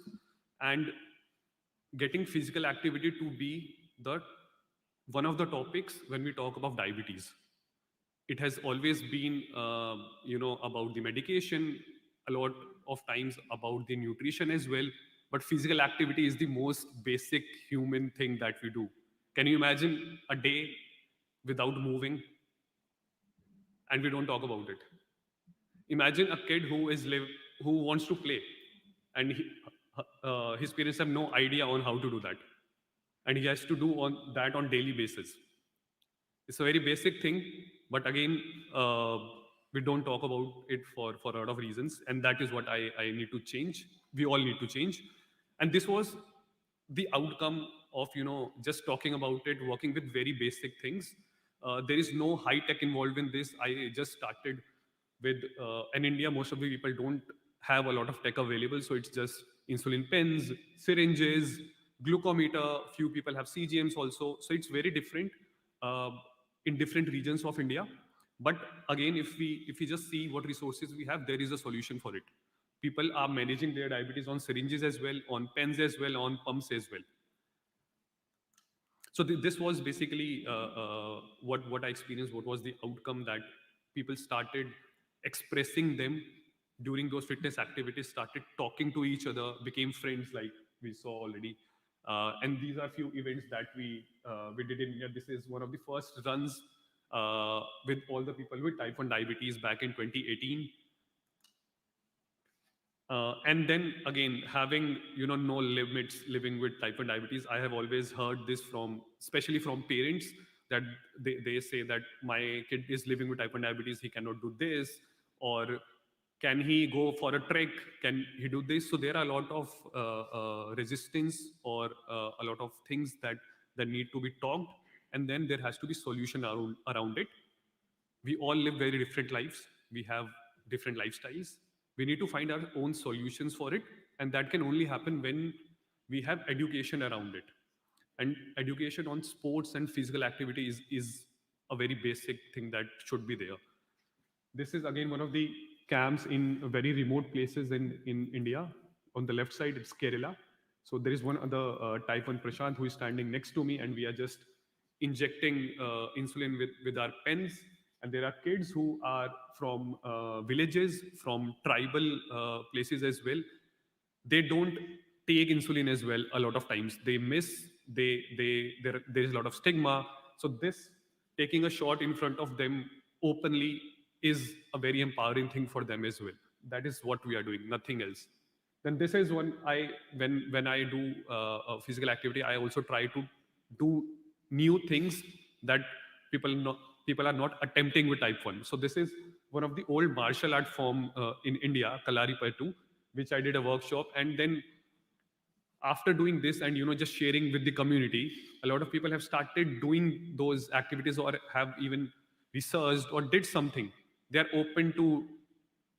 and getting physical activity to be one of the topics when we talk about diabetes. It has always been, about the medication, a lot of times about the nutrition as well, but physical activity is the most basic human thing that we do. Can you imagine a day without moving? And we don't talk about it. Imagine a kid who wants to play, and his parents have no idea on how to do that, and he has to do that on daily basis. It's a very basic thing, but again, we don't talk about it for a lot of reasons, and that is what I need to change. We all need to change, and this was the outcome of just talking about it, working with very basic things. There is no high tech involved in this. I just started with, in India, most of the people don't have a lot of tech available, so it's just insulin pens, syringes, glucometer. Few people have CGMs also, so it's very different in different regions of India. But again, if we just see what resources we have, there is a solution for it. People are managing their diabetes on syringes as well, on pens as well, on pumps as well. So this was basically what I experienced, what was the outcome that people started expressing them during those fitness activities, started talking to each other, became friends like we saw already. And these are few events that we did in India. This is one of the first runs with all the people with type 1 diabetes back in 2018. And then again, having no limits living with type 1 diabetes, I have always heard this from, especially from parents, that they say that my kid is living with type 1 diabetes, he cannot do this, or can he go for a trek, can he do this? So there are a lot of resistance or a lot of things that need to be talked, and then there has to be solution around it. We all live very different lives, we have different lifestyles, we need to find our own solutions for it, and that can only happen when we have education around it. And education on sports and physical activity is a very basic thing that should be there. This is again one of the camps in very remote places in India. On the left side, it's Kerala. So there is one other type 1 Prashant who is standing next to me, and we are just injecting insulin with our pens. And there are kids who are from villages, from tribal places as well. They don't take insulin as well a lot of times. They miss, there is a lot of stigma. So this, taking a shot in front of them openly, is a very empowering thing for them as well. That is what we are doing, nothing else. Then this is when I do physical activity, I also try to do new things that people are not attempting with type 1. So this is one of the old martial art form in India, Kalari Patu, which I did a workshop. And then after doing this and just sharing with the community, a lot of people have started doing those activities or have even researched or did something. They are open to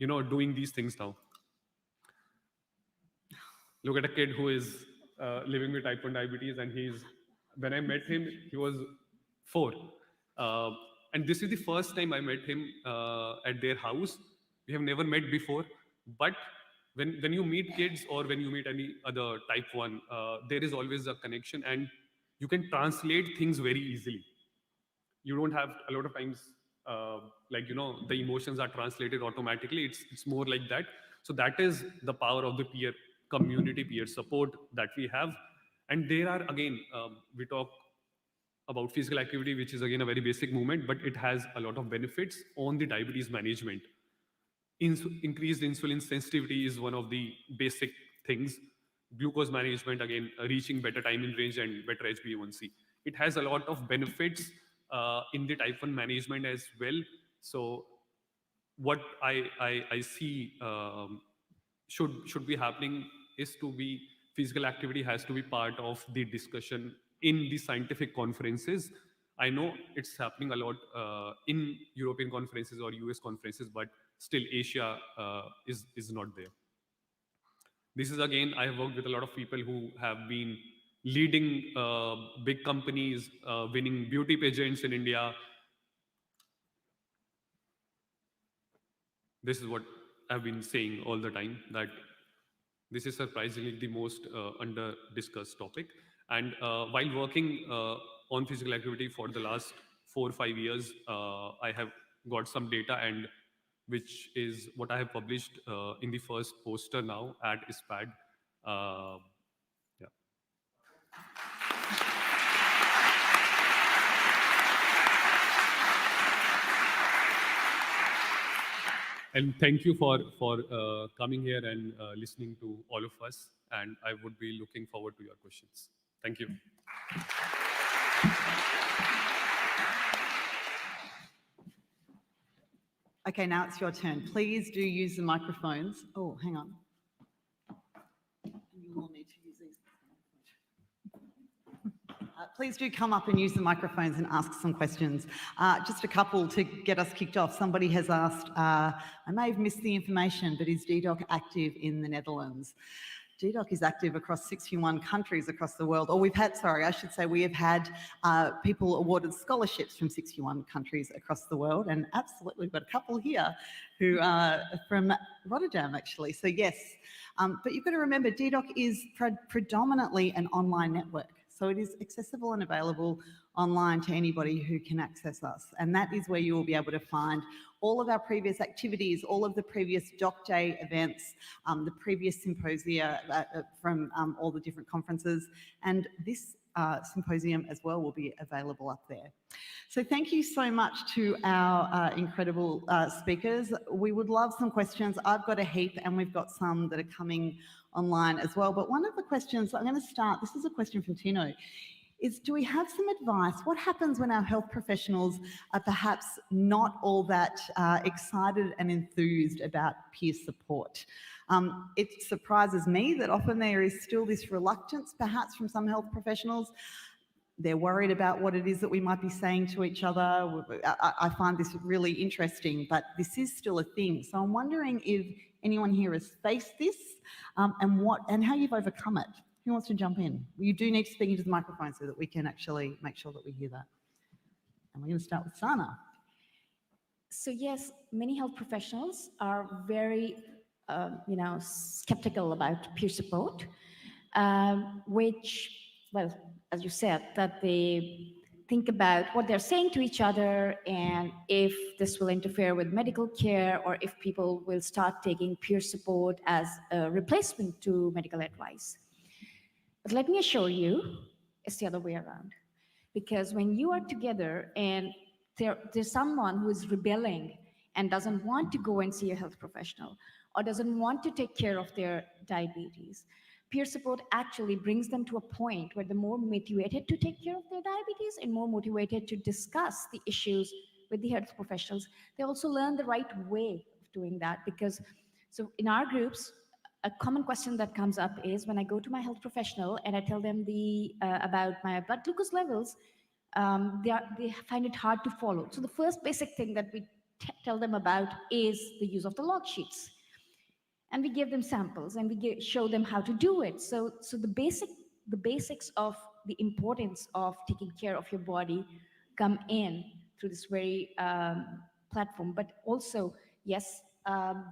doing these things now. Look at a kid who is living with type 1 diabetes, and when I met him, he was 4. And this is the first time I met him at their house. We have never met before, but when you meet kids or when you meet any other type 1, there is always a connection, and you can translate things very easily. You don't have a lot of times, the emotions are translated automatically. It's more like that. So that is the power of the peer community, peer support that we have. And there are, again, we talk about physical activity, which is again a very basic movement, but it has a lot of benefits on the diabetes management. Increased insulin sensitivity is one of the basic things. Glucose management, again, reaching better time in range and better HbA1c. It has a lot of benefits in the type 1 management as well. So what I see should be happening is to be, physical activity has to be part of the discussion in the scientific conferences. I know it's happening a lot in European conferences or US conferences, but still Asia is not there. This is, again, I have worked with a lot of people who have been leading big companies, winning beauty pageants in India. This is what I've been saying all the time, that this is surprisingly the most under-discussed topic. And while working on physical activity for the last 4 or 5 years, I have got some data, and which is what I have published in the first poster now at ISPAD. Yeah. And thank you for coming here and listening to all of us. And I would be looking forward to your questions. Thank you. Okay, now it's your turn. Please do use the microphones. Oh, hang on. You will need to use these. Please do come up and use the microphones and ask some questions. Just a couple to get us kicked off. Somebody has asked, I may have missed the information, but is dedoc active in the Netherlands? dedoc is active across 61 countries across the world, or we have had people awarded scholarships from 61 countries across the world, and absolutely we've got a couple here who are from Rotterdam, actually, so yes. But you've got to remember, dedoc is predominantly an online network. So it is accessible and available online to anybody who can access us. And that is where you will be able to find all of our previous activities, all of the previous Doc Day events, the previous symposia from all the different conferences. And this symposium as well will be available up there. So thank you so much to our incredible speakers. We would love some questions. I've got a heap and we've got some that are coming online as well. But one of the questions, I'm going to start, this is a question from Tino, is do we have some advice? What happens when our health professionals are perhaps not all that excited and enthused about peer support? It surprises me that often there is still this reluctance perhaps from some health professionals. They're worried about what it is that we might be saying to each other. I find this really interesting, but this is still a thing. So I'm wondering if anyone here has faced this and how you've overcome it. Who wants to jump in? You do need to speak into the microphone so that we can actually make sure that we hear that. And we're going to start with Sana. So yes, many health professionals are very, skeptical about peer support, which, well, as you said, that they think about what they're saying to each other and if this will interfere with medical care or if people will start taking peer support as a replacement to medical advice. But let me assure you, it's the other way around. Because when you are together and there's someone who is rebelling and doesn't want to go and see a health professional or doesn't want to take care of their diabetes, peer support actually brings them to a point where they're more motivated to take care of their diabetes and more motivated to discuss the issues with the health professionals. They also learn the right way of doing that because, so in our groups, a common question that comes up is when I go to my health professional and I tell them about my blood glucose levels, they find it hard to follow. So the first basic thing that we tell them about is the use of the log sheets. And we give them samples and we show them how to do it. So the basics of the importance of taking care of your body come in through this very platform. But also, yes,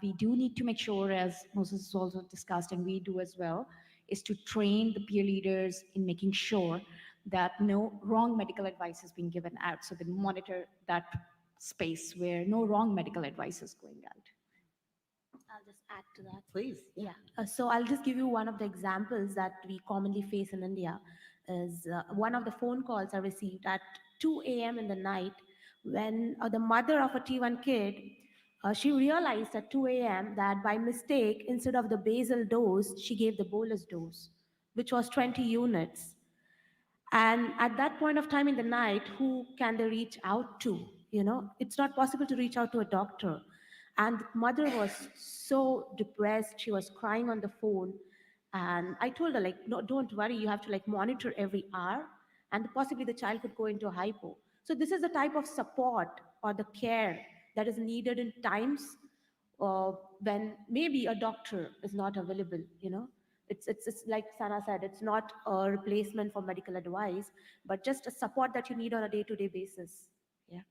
we do need to make sure, as Moses has also discussed, and we do as well, is to train the peer leaders in making sure that no wrong medical advice is being given out. So they monitor that space where no wrong medical advice is going out. I'll just add to that. Please. Yeah. So I'll just give you one of the examples that we commonly face in India. Is one of the phone calls I received at 2 a.m. in the night when the mother of a T1 kid, she realized at 2 a.m. that by mistake, instead of the basal dose, she gave the bolus dose, which was 20 units. And at that point of time in the night, who can they reach out to? It's not possible to reach out to a doctor. And the mother was so depressed. She was crying on the phone. And I told her, no, don't worry. You have to monitor every hour. And possibly the child could go into a hypo. So this is the type of support or the care that is needed in times when maybe a doctor is not available, It's like Sana said, it's not a replacement for medical advice, but just a support that you need on a day-to-day basis. Yeah.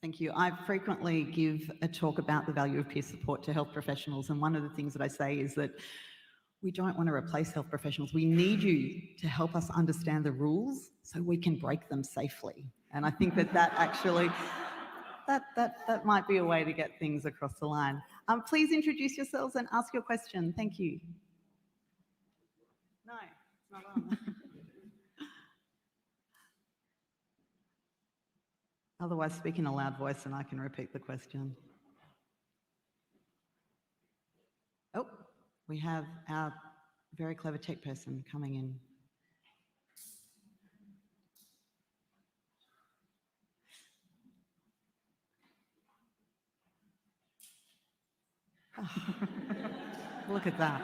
Thank you. I frequently give a talk about the value of peer support to health professionals, and one of the things that I say is that we don't want to replace health professionals. We need you to help us understand the rules so we can break them safely. And I think that actually, that might be a way to get things across the line. Please introduce yourselves and ask your question. Thank you. No, it's not on. Otherwise, speak in a loud voice and I can repeat the question. Oh, we have our very clever tech person coming in. Oh, look at that.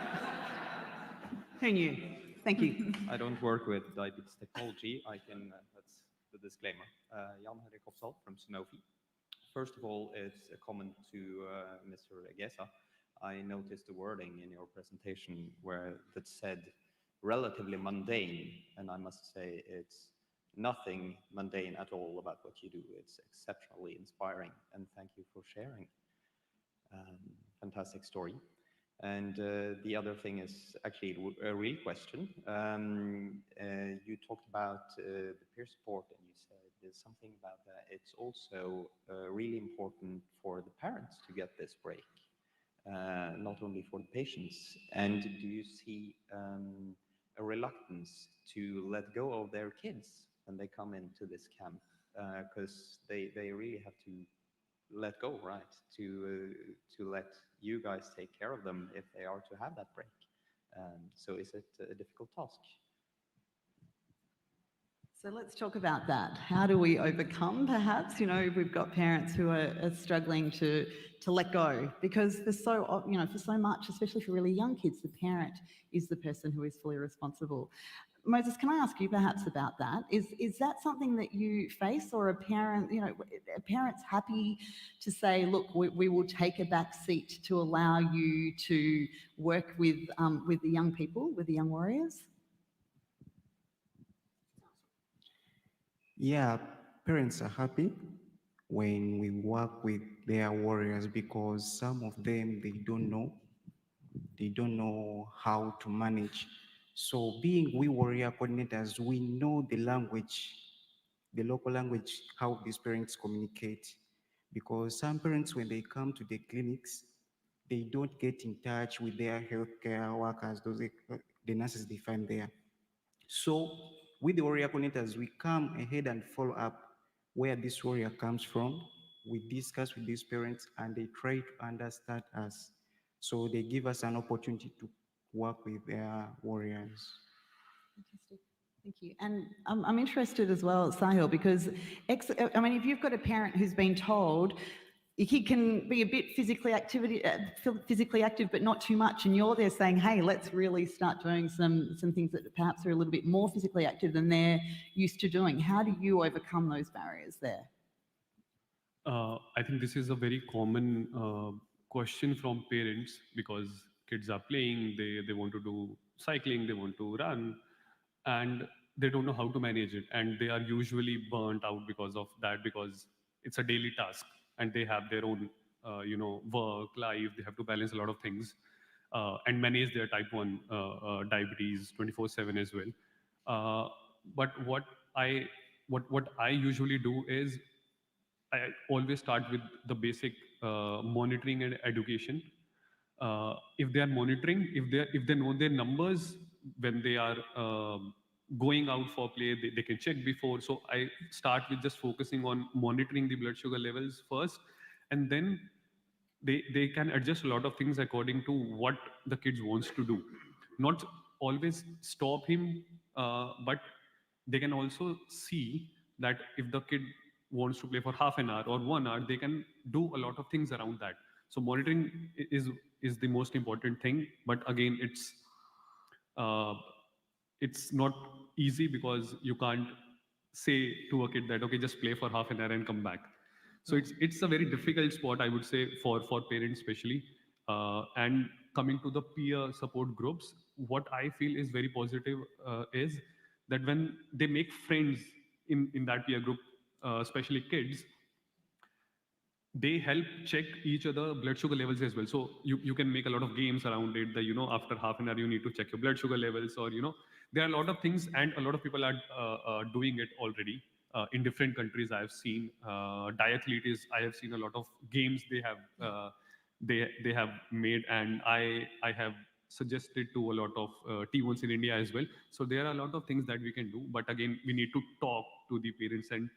Who knew? Thank you. I don't work with diabetes technology. That's the disclaimer. Jan-Henrik Hofstad from Sanofi. First of all, it's a comment to Mr. Egesa. I noticed the wording in your presentation where that said relatively mundane, and I must say it's nothing mundane at all about what you do. It's exceptionally inspiring, and thank you for sharing. Fantastic story. And the other thing is actually a real question. You talked about the peer support, and you said there's something about that. It's also really important for the parents to get this break, not only for the patients. And do you see a reluctance to let go of their kids when they come into this camp? Because they really have to let go, right? To let you guys take care of them if they are to have that break. So is it a difficult task? So let's talk about that. How do we overcome, perhaps? You know, we've got parents who are struggling to let go because for for so much, especially for really young kids, the parent is the person who is fully responsible. Moses, can I ask you perhaps about that? Is that something that you face, or are parents happy to say, look, we will take a back seat to allow you to work with the young people, with the young warriors? Yeah, parents are happy when we work with their warriors because some of them, they don't know how to manage. So being we warrior coordinators, we know the language, the local language, how these parents communicate. Because some parents, when they come to the clinics, they don't get in touch with their healthcare workers, the nurses they find there. So with the warrior coordinators, we come ahead and follow up where this warrior comes from. We discuss with these parents and they try to understand us. So they give us an opportunity to work with their warriors. Fantastic. Thank you. And I'm interested as well, Sahil, because if you've got a parent who's been told he can be a bit physically active, but not too much, and you're there saying, "Hey, let's really start doing some things that perhaps are a little bit more physically active than they're used to doing." How do you overcome those barriers there? I think this is a very common question from parents because kids are playing, they want to do cycling, they want to run, and they don't know how to manage it. And they are usually burnt out because of that, because it's a daily task and they have their own, work, life, they have to balance a lot of things and manage their type 1 diabetes 24/7 as well. But what I usually do is I always start with the basic monitoring and education. If they are monitoring, if they know their numbers when they are going out for play, they can check before. So I start with just focusing on monitoring the blood sugar levels first, and then they can adjust a lot of things according to what the kids wants to do. Not always stop him, but they can also see that if the kid wants to play for half an hour or 1 hour, they can do a lot of things around that. So monitoring is the most important thing, but again, it's not easy because you can't say to a kid that okay, just play for half an hour and come back. So it's a very difficult spot, I would say, for parents especially. And coming to the peer support groups, what I feel is very positive is that when they make friends in that peer group, especially kids, they help check each other blood sugar levels as well. So you can make a lot of games around it that, after half an hour, you need to check your blood sugar levels, or, there are a lot of things, and a lot of people are doing it already in different countries. I have seen diathletes, I have seen a lot of games they have made, and I have suggested to a lot of T1s in India as well. So there are a lot of things that we can do, but again, we need to talk to the parents and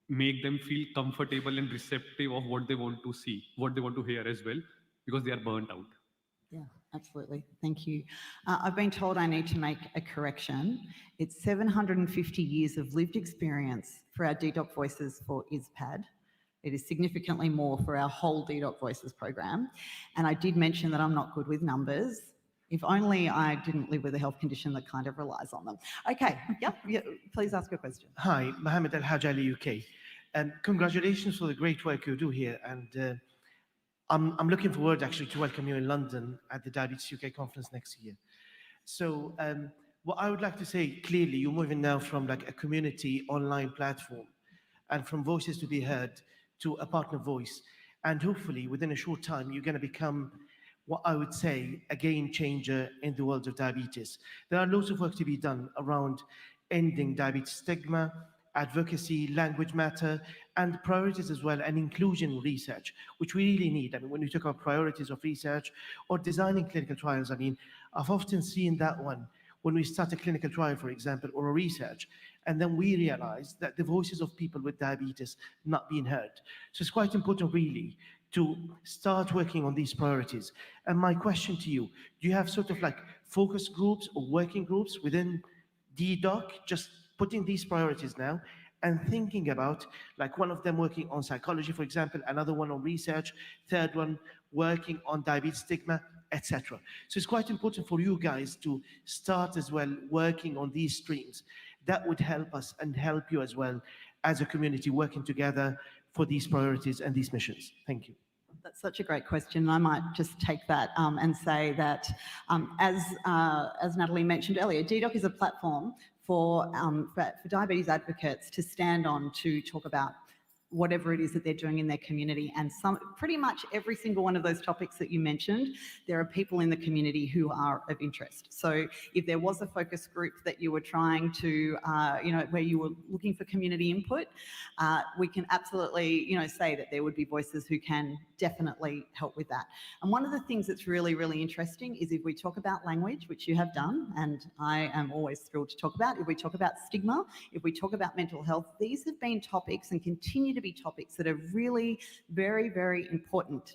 make them feel comfortable and receptive of what they want to see, what they want to hear as well, because they are burnt out. Yeah, absolutely. Thank you. I've been told I need to make a correction. It's 750 years of lived experience for our dedoc Voices for ISPAD. It is significantly more for our whole dedoc Voices program. And I did mention that I'm not good with numbers. If only I didn't live with a health condition that kind of relies on them. Okay, yep, please ask a question. Hi, Mohammed Al Hajali, UK. Congratulations for the great work you do here. And I'm looking forward actually to welcome you in London at the Diabetes UK conference next year. So what I would like to say clearly, you're moving now from like a community online platform and from voices to be heard to a partner voice. And hopefully within a short time, you're going to become what I would say, a game changer in the world of diabetes. There are loads of work to be done around ending diabetes stigma, advocacy, language matter, and priorities as well, and inclusion research, which we really need. I mean, when we talk about priorities of research or designing clinical trials, I mean, I've often seen that one when we start a clinical trial, for example, or a research, and then we realize that the voices of people with diabetes not being heard. So it's quite important, really, to start working on these priorities. And my question to you, do you have sort of like focus groups or working groups within DDoc, just putting these priorities now and thinking about, like one of them working on psychology, for example, another one on research, third one working on diabetes stigma, etc. So it's quite important for you guys to start as well working on these streams. That would help us and help you as well as a community working together for these priorities and these missions. Thank you. That's such a great question. I might just take that and say that, as Nathalie mentioned earlier, DDoc is a platform for diabetes advocates to stand on to talk about whatever it is that they're doing in their community. And pretty much every single one of those topics that you mentioned, there are people in the community who are of interest. So if there was a focus group that you were trying to, where you were looking for community input, we can absolutely, say that there would be voices who can definitely help with that. And one of the things that's really, really interesting is if we talk about language, which you have done, and I am always thrilled to talk about, if we talk about stigma, if we talk about mental health, these have been topics and continue to be topics that are really very, very important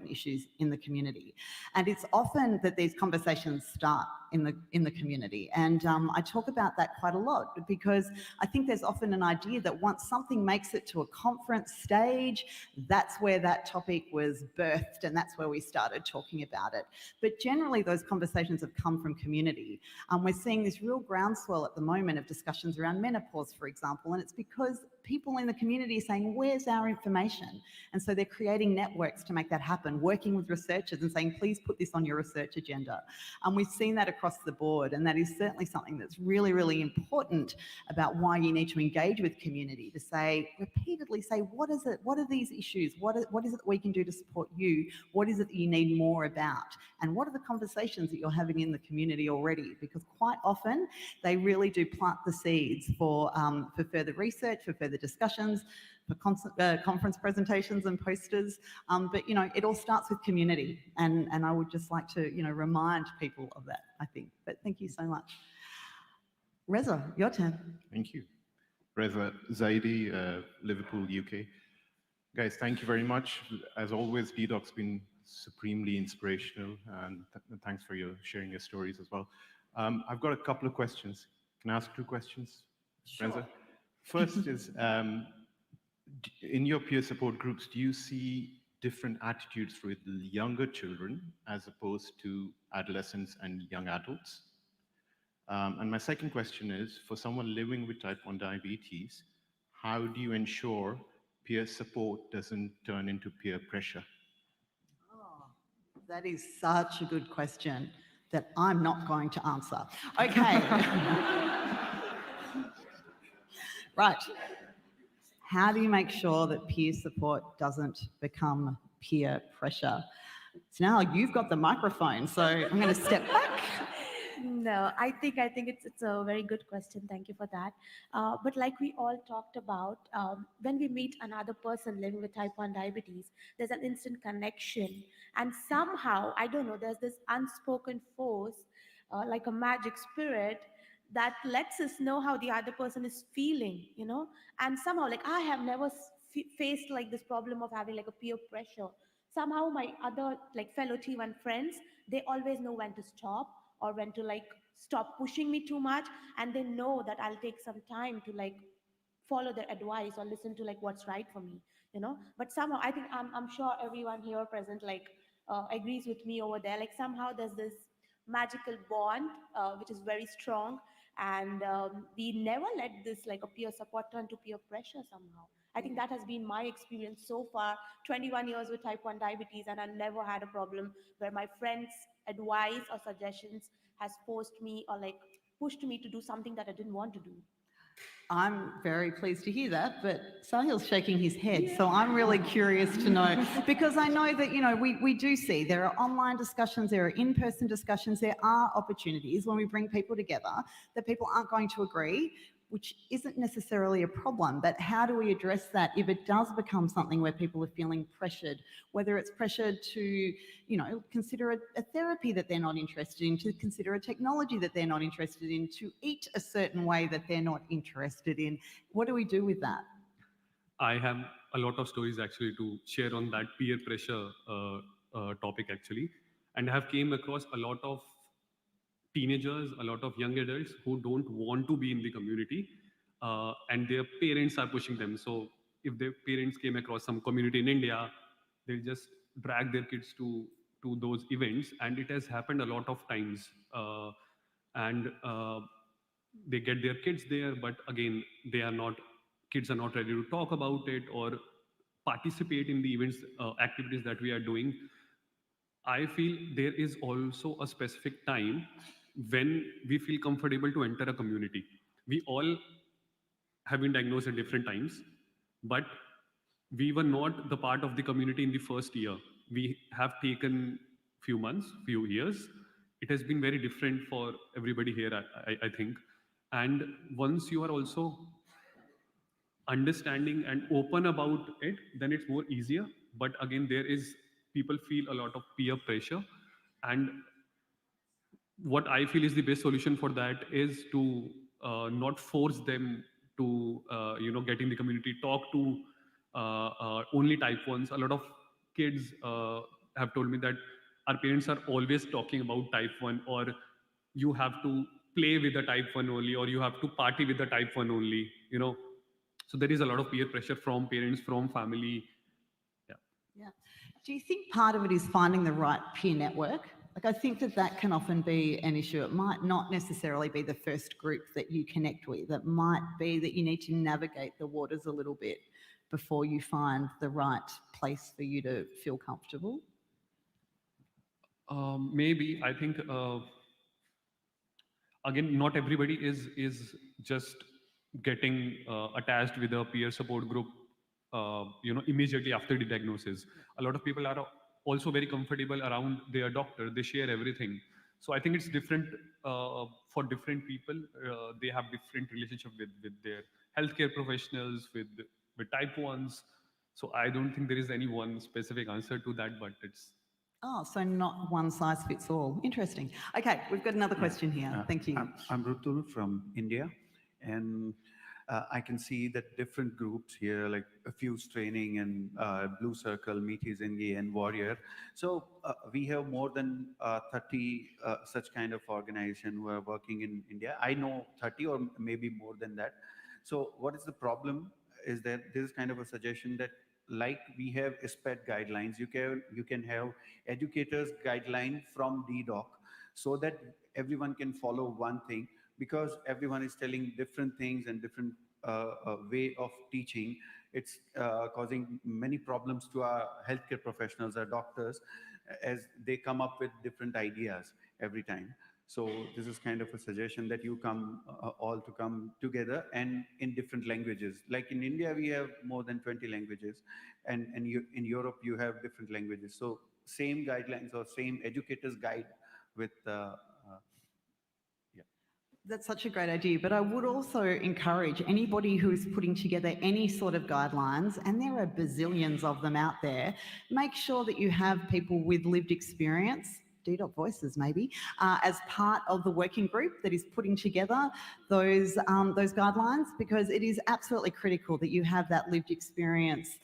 issues in the community. And it's often that these conversations start in the community. And I talk about that quite a lot because I think there's often an idea that once something makes it to a conference stage, that's where that topic was birthed and that's where we started talking about it. But generally those conversations have come from community. We're seeing this real groundswell at the moment of discussions around menopause, for example, and it's because people in the community are saying, where's our information? And so they're creating networks to make that happen, working with researchers and saying, please put this on your research agenda. We've seen that across the board, and that is certainly something that's really, really important about why you need to engage with community, to say, repeatedly say, what is it? What are these issues? What is it that we can do to support you? What is it that you need more about? And what are the conversations that you're having in the community already? Because quite often they really do plant the seeds for further research, for further discussions, for conference presentations and posters. But, it all starts with community. And I would just like to, remind people of that, I think. But thank you so much. Reza, your turn. Thank you. Renza Scibilia, Liverpool, UK. Guys, thank you very much. As always, DDoc's been supremely inspirational, and thanks for sharing your stories as well. I've got a couple of questions. Can I ask 2 questions, Sure. Renza? First is, in your peer support groups, do you see different attitudes with younger children as opposed to adolescents and young adults? And my second question is, for someone living with type 1 diabetes, how do you ensure peer support doesn't turn into peer pressure? Oh, that is such a good question that I'm not going to answer. Okay. Right. How do you make sure that peer support doesn't become peer pressure? So now you've got the microphone, so I'm going to step back. No, I think it's a very good question. Thank you for that. But like we all talked about, when we meet another person living with type 1 diabetes, there's an instant connection. And somehow, I don't know, there's this unspoken force, like a magic spirit, that lets us know how the other person is feeling, And somehow, like, I have never faced like this problem of having like a peer pressure. Somehow my other like fellow T1 friends, they always know when to stop or when to like stop pushing me too much, and they know that I'll take some time to like follow their advice or listen to like what's right for me, But somehow I think I'm sure everyone here present like agrees with me over there. Like somehow there's this magical bond which is very strong, and we never let this like a peer support turn to peer pressure somehow. I think that has been my experience so far, 21 years with type 1 diabetes, and I never had a problem where my friends' advice or suggestions has forced me or like pushed me to do something that I didn't want to do. I'm very pleased to hear that, but Sahil's shaking his head, so I'm really curious to know, because I know that, we do see there are online discussions, there are in-person discussions, there are opportunities when we bring people together that people aren't going to agree, which isn't necessarily a problem, but how do we address that if it does become something where people are feeling pressured, whether it's pressured to, consider a therapy that they're not interested in, to consider a technology that they're not interested in, to eat a certain way that they're not interested in. What do we do with that? I have a lot of stories actually to share on that peer pressure topic actually, and have came across a lot of teenagers, a lot of young adults who don't want to be in the community, and their parents are pushing them. So if their parents came across some community in India, they'll just drag their kids to those events, and it has happened a lot of times. And they get their kids there, but again, kids are not ready to talk about it or participate in the events, activities that we are doing. I feel there is also a specific time when we feel comfortable to enter a community. We all have been diagnosed at different times, but we were not the part of the community in the first year. We have taken few months, few years. It has been very different for everybody here, I think. And once you are also understanding and open about it, then it's more easier. But again, people feel a lot of peer pressure, and what I feel is the best solution for that is to not force them to get in the community, talk to only type 1s. A lot of kids have told me that our parents are always talking about type 1, or you have to play with the type 1 only, or you have to party with the type 1 only, so there is a lot of peer pressure from parents, from family. Yeah. Do you think part of it is finding the right peer network? Like, I think that can often be an issue. It might not necessarily be the first group that you connect with. It might be that you need to navigate the waters a little bit before you find the right place for you to feel comfortable. Maybe, I think, again, not everybody is just getting attached with a peer support group immediately after the diagnosis. A lot of people are also very comfortable around their doctor. They share everything. So I think it's different for different people. They have different relationship with their healthcare professionals, with type 1s. So I don't think there is any one specific answer to that, but it's... Oh, so not one size fits all. Interesting. Okay, we've got another question here. Thank you. I'm Rutul from India, and I can see that different groups here, like a Fuse Training and Blue Circle, Meethi Zindagi, and Warrior. So we have more than 30 such kind of organization who are working in India. I know 30 or maybe more than that. So what is the problem is that this is kind of a suggestion that, like we have ISPAD guidelines, you can have educators guideline from dedoc, so that everyone can follow one thing, because everyone is telling different things and different way of teaching. It's causing many problems to our healthcare professionals, our doctors, as they come up with different ideas every time. So this is kind of a suggestion that you all come together and in different languages. Like in India, we have more than 20 languages, and in Europe, you have different languages. So same guidelines or same educators guide with That's such a great idea, but I would also encourage anybody who is putting together any sort of guidelines, and there are bazillions of them out there, make sure that you have people with lived experience, dedoc voices maybe, as part of the working group that is putting together those guidelines, because it is absolutely critical that you have that lived experience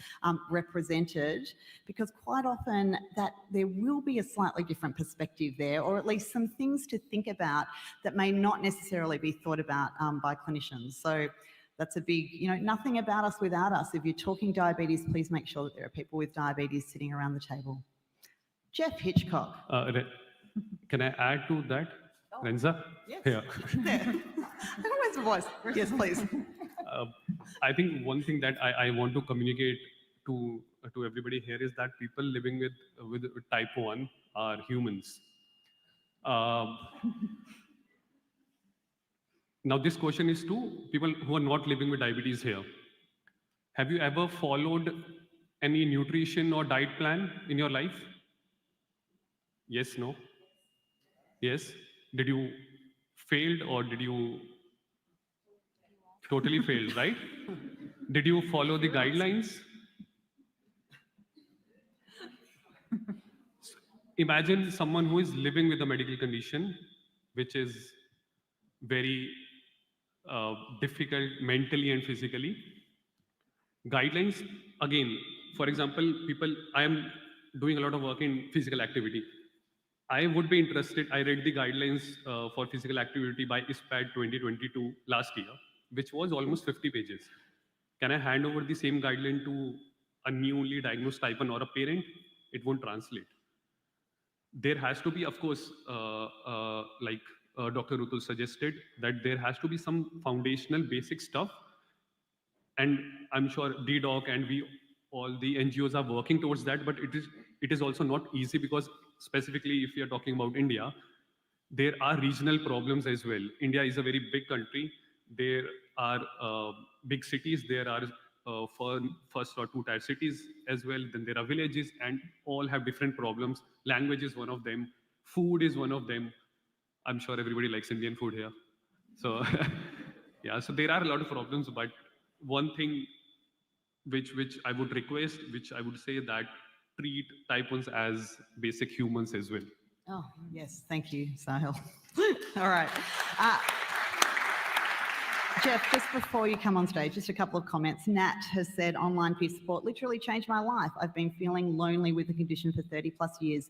represented, because quite often that there will be a slightly different perspective there, or at least some things to think about that may not necessarily be thought about by clinicians. So that's a big, nothing about us without us. If you're talking diabetes, please make sure that there are people with diabetes sitting around the table. Jeff Hitchcock. Can I add to that, Renza? Yes. Yeah. There. Where's the voice? Yes, please. I think one thing that I want to communicate to everybody here is that people living with type 1 are humans. Now, this question is to people who are not living with diabetes here. Have you ever followed any nutrition or diet plan in your life? Yes, no? Yes? Did you failed or did you totally failed, right? Did you follow the guidelines? Imagine someone who is living with a medical condition, which is very difficult mentally and physically. Guidelines, again, for example, people, I am doing a lot of work in physical activity. I would be interested, I read the guidelines for physical activity by ISPAD 2022 last year, which was almost 50 pages. Can I hand over the same guideline to a newly diagnosed type 1 or a parent? It won't translate. There has to be, of course, like Dr. Rutul suggested, that there has to be some foundational basic stuff. And I'm sure dedoc and we, all the NGOs are working towards that, but it is also not easy because specifically if we are talking about India, there are regional problems as well. India is a very big country. There are big cities. There are first or two tier cities as well. Then there are villages and all have different problems. Language is one of them. Food is one of them. I'm sure everybody likes Indian food here. So yeah, so there are a lot of problems, but one thing which I would request, which I would say that treat type 1s as basic humans as well. Oh, yes. Thank you, Sahil. All right. Jeff, just before you come on stage, just a couple of comments. Nat has said online peer support literally changed my life. I've been feeling lonely with the condition for 30 plus years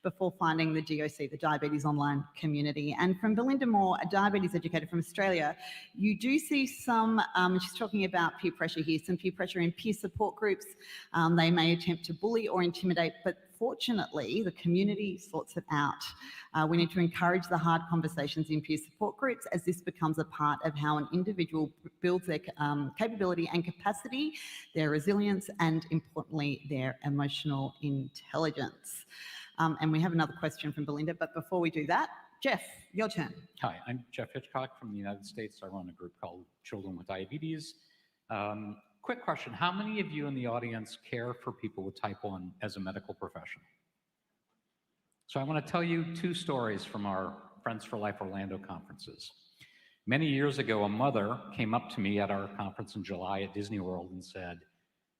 before finding the DOC, the Diabetes Online Community. And from Belinda Moore, a diabetes educator from Australia, you do see some, she's talking about peer pressure here, some peer pressure in peer support groups. They may attempt to bully or intimidate, but fortunately, the community sorts it out. We need to encourage the hard conversations in peer support groups as this becomes a part of how an individual builds their capability and capacity, their resilience, and importantly, their emotional intelligence. And we have another question from Belinda, but before we do that, Jeff, your turn. Hi, I'm Jeff Hitchcock from the United States. I run a group called Children with Diabetes. Quick question, how many of you in the audience care for people with type 1 as a medical professional? So I want to tell you two stories from our Friends for Life Orlando conferences. Many years ago, a mother came up to me at our conference in July at Disney World and said,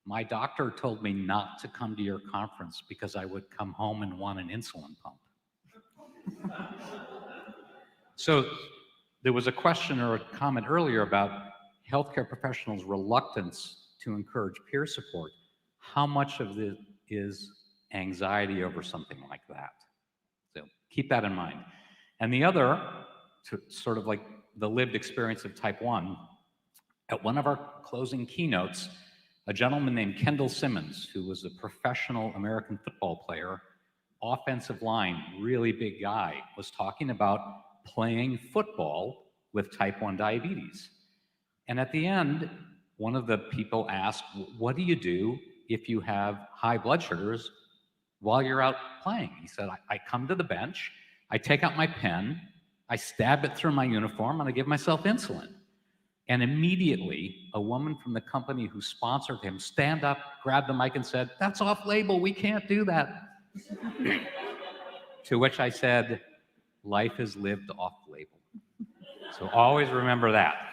"My doctor told me not to come to your conference because I would come home and want an insulin pump." So there was a question or a comment earlier about healthcare professionals' reluctance to encourage peer support. How much of it is anxiety over something like that? So keep that in mind. And the other, to sort of like the lived experience of type 1, at one of our closing keynotes, a gentleman named Kendall Simmons, who was a professional American football player, offensive line, really big guy, was talking about playing football with type 1 diabetes. And at the end, one of the people asked, "What do you do if you have high blood sugars while you're out playing?" He said, I come to the bench, I take out my pen, I stab it through my uniform, and I give myself insulin. And immediately, a woman from the company who sponsored him stand up, grabbed the mic and said, "That's off label, we can't do that." To which I said, life is lived off label. So always remember that.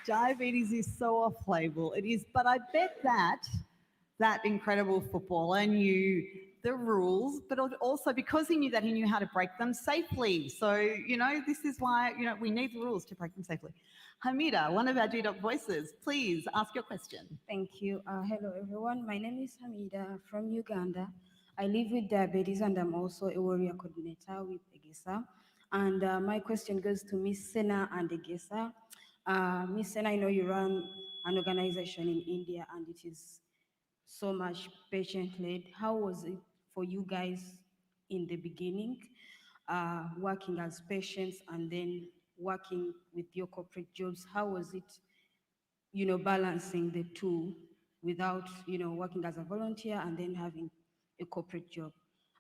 Diabetes is so off-label. It is, but I bet that incredible footballer knew the rules, but also because he knew that, he knew how to break them safely. So, this is why, we need the rules to break them safely. Hamida, one of our DDoc voices, please ask your question. Thank you. Hello, everyone. My name is Hamida from Uganda. I live with diabetes and I'm also a warrior coordinator with Egesa. And my question goes to Miss Sena and Egesa. Miss Sena, I know you run an organization in India and it is so much patient-led. How was it for you guys in the beginning, working as patients and then working with your corporate jobs? How was it, balancing the two without, working as a volunteer and then having a corporate job?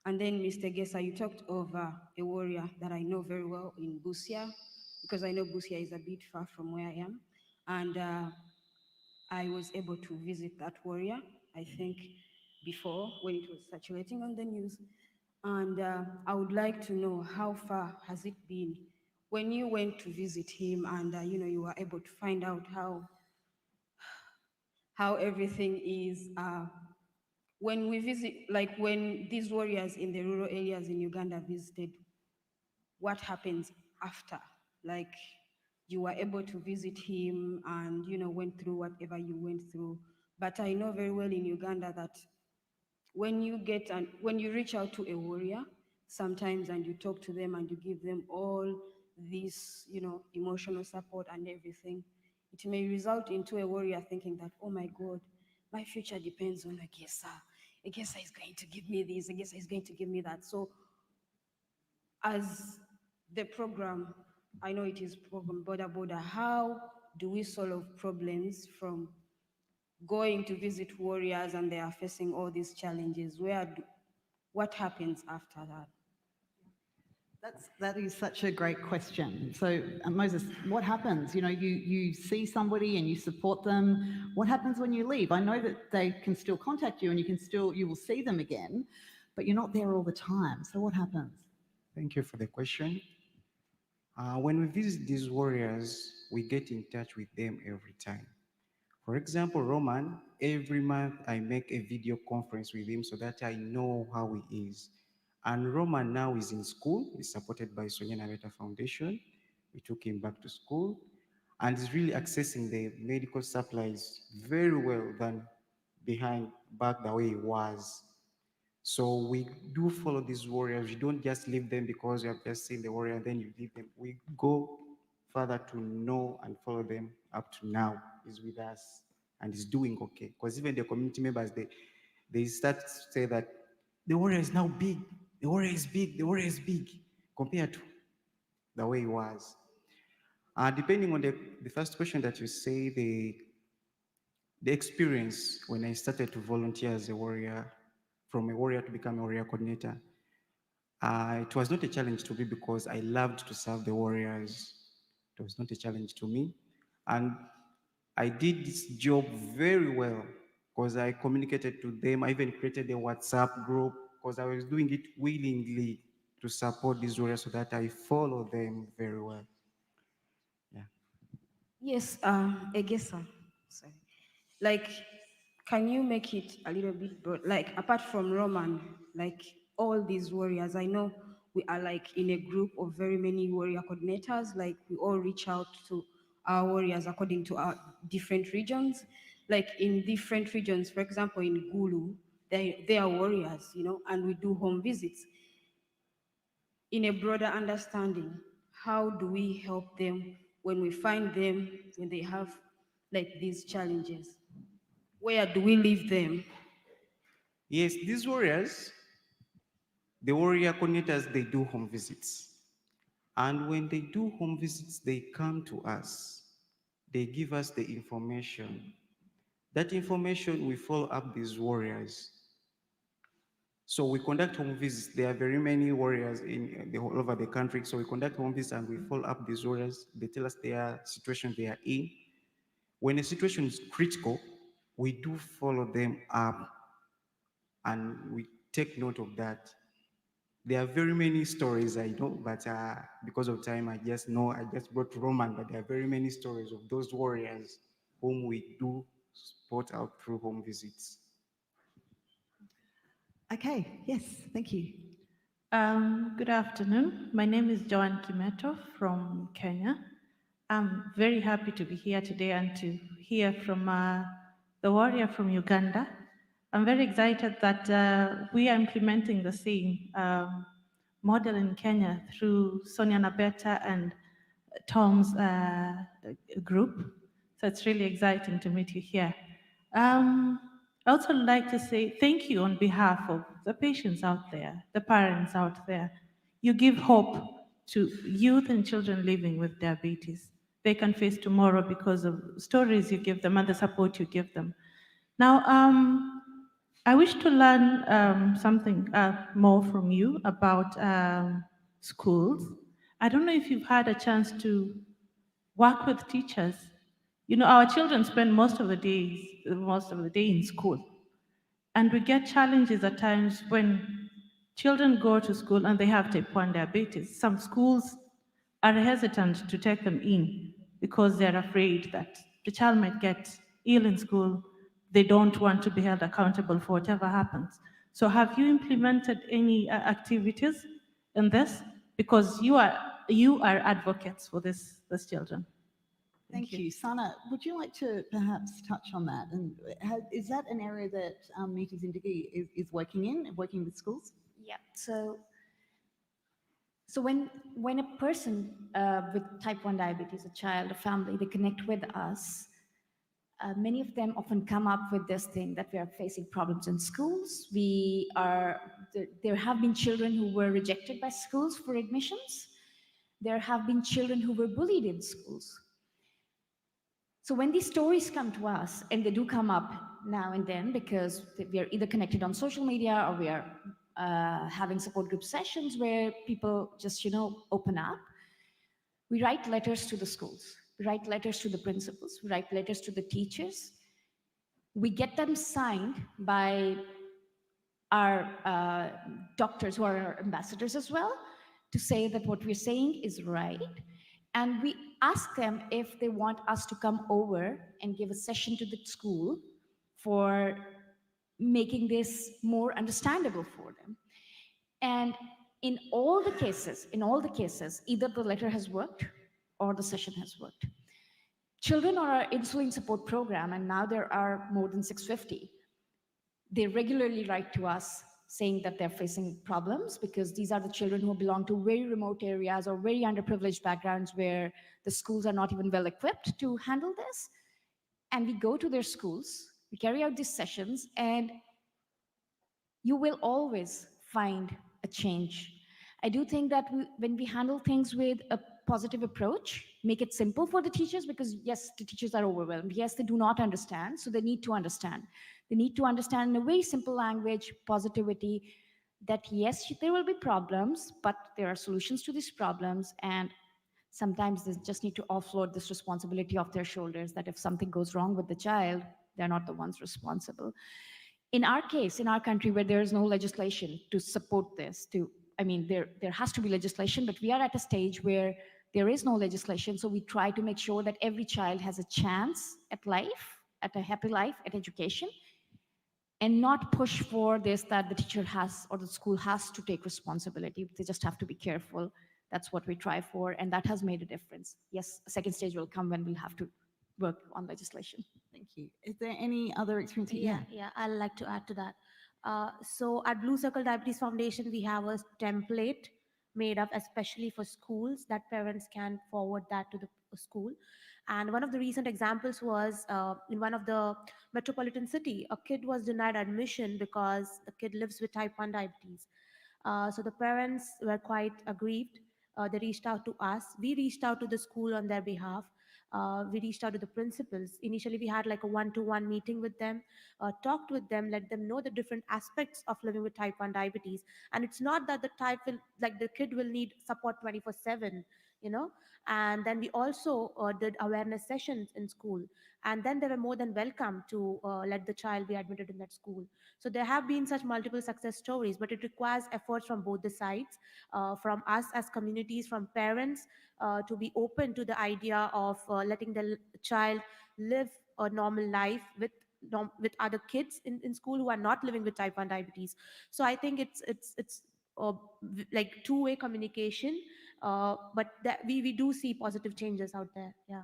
And then, Mr. Egesa, you talked of a warrior that I know very well in Busia, because I know Busia is a bit far from where I am. And I was able to visit that warrior, I think, before when it was circulating on the news. And I would like to know, how far has it been when you went to visit him, and you were able to find out how everything is when we visit, like when these warriors in the rural areas in Uganda visited, what happens after? Like, you were able to visit him and went through whatever you went through. But I know very well in Uganda that when you reach out to a warrior sometimes, and you talk to them and you give them all this emotional support and everything, it may result into a warrior thinking that, oh my God, my future depends on Egesa. Egesa is going to give me this, Egesa is going to give me that. So as the program, I know it is program Border, how do we solve problems from going to visit warriors and they are facing all these challenges? What happens after that? That is such a great question. So, Moses, what happens? You see somebody and you support them. What happens when you leave? I know that they can still contact you and you will see them again, but you're not there all the time. So what happens? Thank you for the question. When we visit these warriors, we get in touch with them every time. For example, Roman, every month I make a video conference with him so that I know how he is. And Roman now is in school. He's supported by Sonia Nabeta Foundation. We took him back to school and is really accessing the medical supplies very well than back the way he was. So we do follow these warriors. You don't just leave them because you have just seen the warrior and then you leave them. We go further to know and follow them up to now. He's with us and he's doing okay. Because even the community members, they start to say that the warrior is now big. The warrior is big. The warrior is big compared to the way he was. Depending on the first question that you say, the experience when I started to volunteer as a warrior, from a warrior to become a warrior coordinator, it was not a challenge to me because I loved to serve the warriors. It was not a challenge to me. And I did this job very well because I communicated to them. I even created a WhatsApp group because I was doing it willingly to support these warriors so that I follow them very well. Yeah. Yes, Egesa. Sorry. Like, can you make it a little bit broad? Like, apart from Roman, like all these warriors, I know we are like in a group of very many warrior coordinators. Like, we all reach out to our warriors according to our different regions. Like in different regions, for example, in Gulu, they are warriors, and we do home visits. In a broader understanding, how do we help them when we find them, when they have like these challenges? Where do we leave them? Yes, these warriors, the warrior coordinators, they do home visits. And when they do home visits, they come to us. They give us the information. That information, we follow up these warriors. So we conduct home visits. There are very many warriors all over the country. So we conduct home visits and we follow up these warriors. They tell us their situation they are in. When a situation is critical, we do follow them up and we take note of that. There are very many stories I know, but because of time, I just brought Roman, but there are very many stories of those warriors whom we do support out through home visits. Okay, yes, thank you. Good afternoon. My name is Joan Kimeto from Kenya. I'm very happy to be here today and to hear from the warrior from Uganda. I'm very excited that we are implementing the same model in Kenya through Sonia Nabeta and Tom's group. So it's really exciting to meet you here. I also like to say thank you on behalf of the patients out there, the parents out there. You give hope to youth and children living with diabetes. They can face tomorrow because of stories you give them and the support you give them. Now, I wish to learn something more from you about schools. I don't know if you've had a chance to work with teachers. You know, our children spend most of the day in school, and we get challenges at times when children go to school and they have type 1 diabetes. Some schools are hesitant to take them in because they're afraid that the child might get ill in school. They don't want to be held accountable for whatever happens. So have you implemented any activities in this? Because you are advocates for these children. Thank you. Sana, would you like to perhaps touch on that? And is that an area that Meethi Zindagi is working in, working with schools? Yeah. So when a person with type 1 diabetes, a child, a family, they connect with us, many of them often come up with this thing that we are facing problems in schools. There have been children who were rejected by schools for admissions. There have been children who were bullied in schools. So when these stories come to us, and they do come up now and then because we are either connected on social media or we are having support group sessions where people just, open up, we write letters to the schools, we write letters to the principals, we write letters to the teachers. We get them signed by our doctors who are our ambassadors as well, to say that what we're saying is right. And we ask them if they want us to come over and give a session to the school for making this more understandable for them. And in all the cases, either the letter has worked or the session has worked. Children on our insulin support program, and now there are more than 650, they regularly write to us saying that they're facing problems because these are the children who belong to very remote areas or very underprivileged backgrounds where the schools are not even well equipped to handle this. And we go to their schools, we carry out these sessions, and you will always find a change. I do think that when we handle things with a positive approach, make it simple for the teachers, because yes, the teachers are overwhelmed. Yes, they do not understand, so they need to understand. They need to understand in a very simple language, positivity, that yes, there will be problems, but there are solutions to these problems, and sometimes they just need to offload this responsibility off their shoulders, that if something goes wrong with the child, they're not the ones responsible. In our case, in our country, where there is no legislation to support this, there has to be legislation, but we are at a stage where there is no legislation, so we try to make sure that every child has a chance at life, at a happy life, at education, and not push for this that the teacher has or the school has to take responsibility. They just have to be careful. That's what we try for, and that has made a difference. Yes, a second stage will come when we'll have to work on legislation. Thank you. Is there any other experience? Yeah, I'd like to add to that. So at Blue Circle Diabetes Foundation, we have a template made up especially for schools that parents can forward that to the school. And one of the recent examples was in one of the metropolitan city, a kid was denied admission because the kid lives with type 1 diabetes. So the parents were quite aggrieved. They reached out to us. We reached out to the school on their behalf. We reached out to the principals. Initially, we had like a one-to-one meeting with them, talked with them, let them know the different aspects of living with type 1 diabetes. And it's not that the kid will need support 24/7, And then we also did awareness sessions in school. And then they were more than welcome to let the child be admitted in that school. So there have been such multiple success stories, but it requires efforts from both the sides, from us as communities, from parents, to be open to the idea of letting the child live a normal life with other kids in school who are not living with type 1 diabetes. So I think it's like two-way communication, but that we do see positive changes out there. Yeah.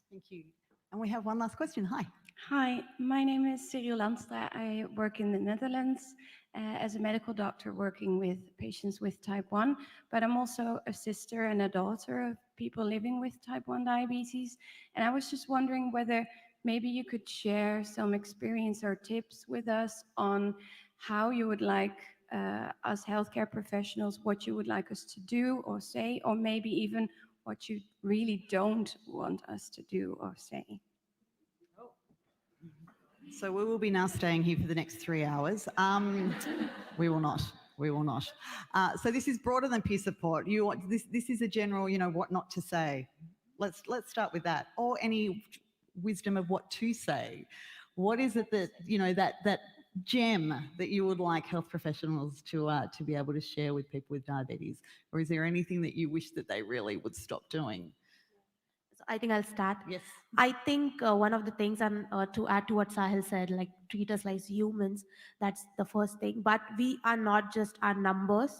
Thank you. And we have one last question. Hi. Hi, my name is Cyril Lanstra. I work in the Netherlands as a medical doctor working with patients with type 1, but I'm also a sister and a daughter of people living with type 1 diabetes. And I was just wondering whether maybe you could share some experience or tips with us on how you would like us healthcare professionals, what you would like us to do or say, or maybe even what you really don't want us to do or say. So we will be now staying here for the next 3 hours. We will not. We will not. So this is broader than peer support. This is a general, what not to say. Let's start with that. Or any wisdom of what to say. What is it that that gem that you would like health professionals to be able to share with people with diabetes? Or is there anything that you wish that they really would stop doing? So I think I'll start. Yes. I think one of the things, and to add to what Sahil said, like treat us like humans, that's the first thing. But we are not just our numbers,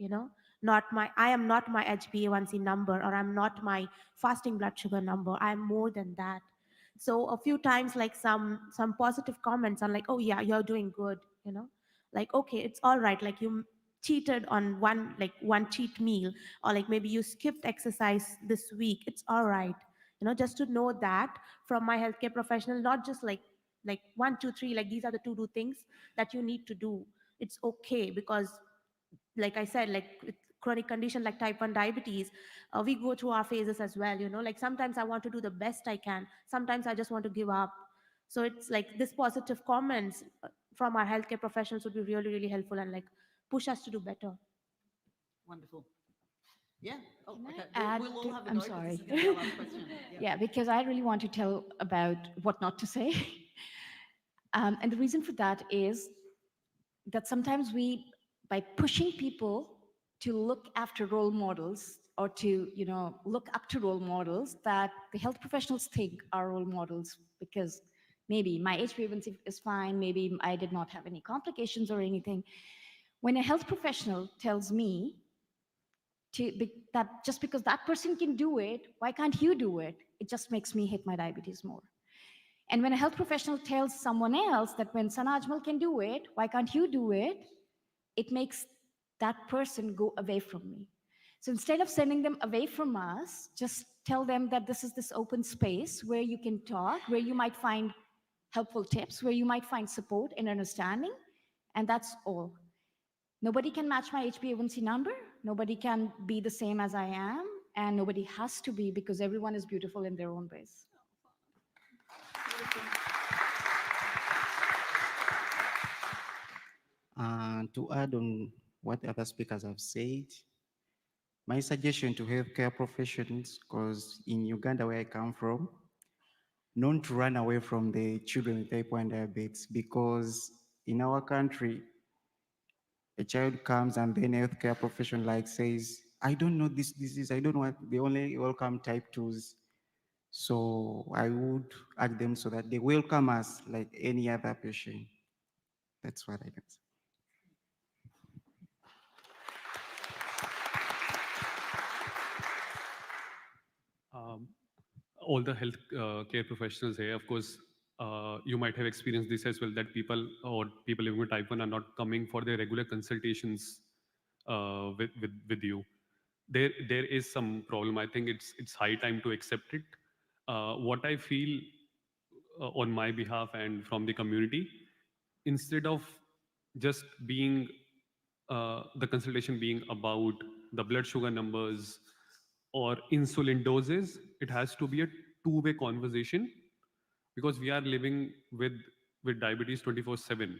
I am not my HbA1c number, or I'm not my fasting blood sugar number. I'm more than that. So a few times, like some positive comments on like, oh yeah, you're doing good, like, okay, it's all right. Like you cheated on one cheat meal, or like maybe you skipped exercise this week. It's all right. Just to know that from my healthcare professional, not just like 1, 2, 3, like these are the to-do things that you need to do. It's okay, because like I said, like with chronic condition like type 1 diabetes, we go through our phases as well, like sometimes I want to do the best I can, sometimes I just want to give up. So it's like this positive comments from our healthcare professionals would be really, really helpful and like push us to do better. Wonderful. Yeah. Oh, Can I okay. add We'll all to- have a I'm go, but sorry. this is going to be our last question. Yeah, because I really want to tell about what not to say. And the reason for that is that sometimes by pushing people to look after role models, or to, look up to role models that the health professionals think are role models, because maybe my HbA1c is fine, maybe I did not have any complications or anything. When a health professional tells me that just because that person can do it, why can't you do it? It just makes me hate my diabetes more. And when a health professional tells someone else that when Sana Ajmal can do it, why can't you do it? It makes that person go away from me. So instead of sending them away from us, just tell them that this is this open space where you can talk, where you might find helpful tips, where you might find support and understanding, and that's all. Nobody can match my HbA1c number. Nobody can be the same as I am, and nobody has to be, because everyone is beautiful in their own ways. To add on what other speakers have said, my suggestion to healthcare professionals, because in Uganda, where I come from, not to run away from the children with type 1 diabetes, because in our country, a child comes and then a healthcare professional like says, I don't know this disease, I don't know what, they only welcome type 2s. So I would ask them so that they welcome us like any other patient. That's what I can say. All the health care professionals here, of course, you might have experienced this as well, that people living with type 1 are not coming for their regular consultations with you. There is some problem. I think it's high time to accept it. What I feel on my behalf and from the community, instead of just being the consultation being about the blood sugar numbers or insulin doses, it has to be a two-way conversation, because we are living with diabetes 24/7,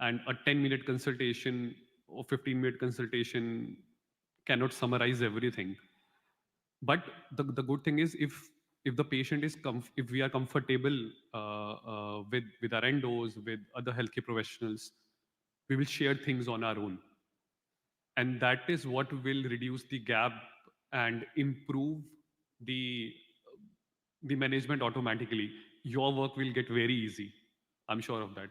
and a 10-minute consultation or 15-minute consultation cannot summarize everything. But the good thing is, if the patient is if we are comfortable with our endos, with other healthcare professionals, we will share things on our own, and that is what will reduce the gap and improve the management automatically. Your work will get very easy. I'm sure of that.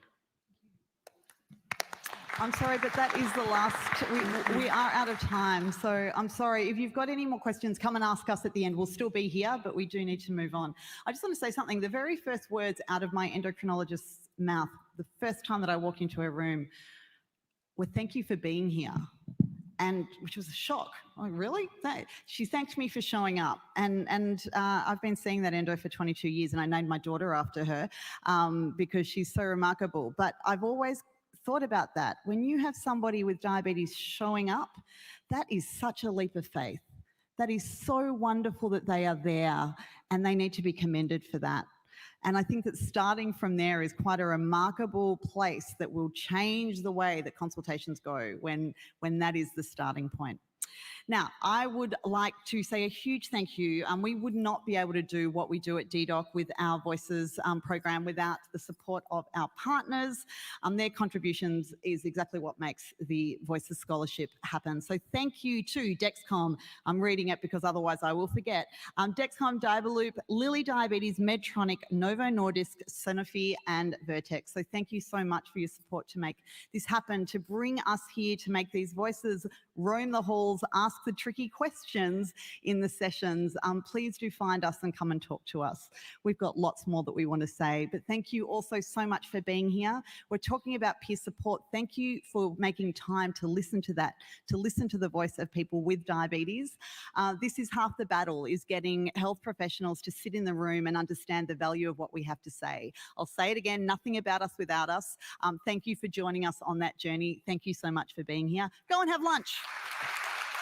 I'm sorry, but that is the last. We are out of time. So I'm sorry. If you've got any more questions, come and ask us at the end. We'll still be here, but we do need to move on. I just want to say something. The very first words out of my endocrinologist's mouth, the first time that I walked into her room, were thank you for being here. And which was a shock. Like, really? She thanked me for showing up. And I've been seeing that endo for 22 years, and I named my daughter after her because she's so remarkable. But I've always thought about that. When you have somebody with diabetes showing up, that is such a leap of faith. That is so wonderful that they are there, and they need to be commended for that. And I think that starting from there is quite a remarkable place that will change the way that consultations go when that is the starting point. Now, I would like to say a huge thank you. We would not be able to do what we do at DDoc with our Voices program without the support of our partners. Their contributions is exactly what makes the Voices Scholarship happen. So thank you to Dexcom. I'm reading it because otherwise I will forget. Dexcom, Diaboloop, Lilly Diabetes, Medtronic, Novo Nordisk, Sanofi, and Vertex. So thank you so much for your support to make this happen, to bring us here, to make these voices roam the halls, ask the tricky questions in the sessions. Please do find us and come and talk to us. We've got lots more that we want to say, but thank you also so much for being here. We're talking about peer support. Thank you for making time to listen to that, to listen to the voice of people with diabetes. This is half the battle, is getting health professionals to sit in the room and understand the value of what we have to say. I'll say it again, nothing about us without us. Thank you for joining us on that journey. Thank you so much for being here. Go and have lunch.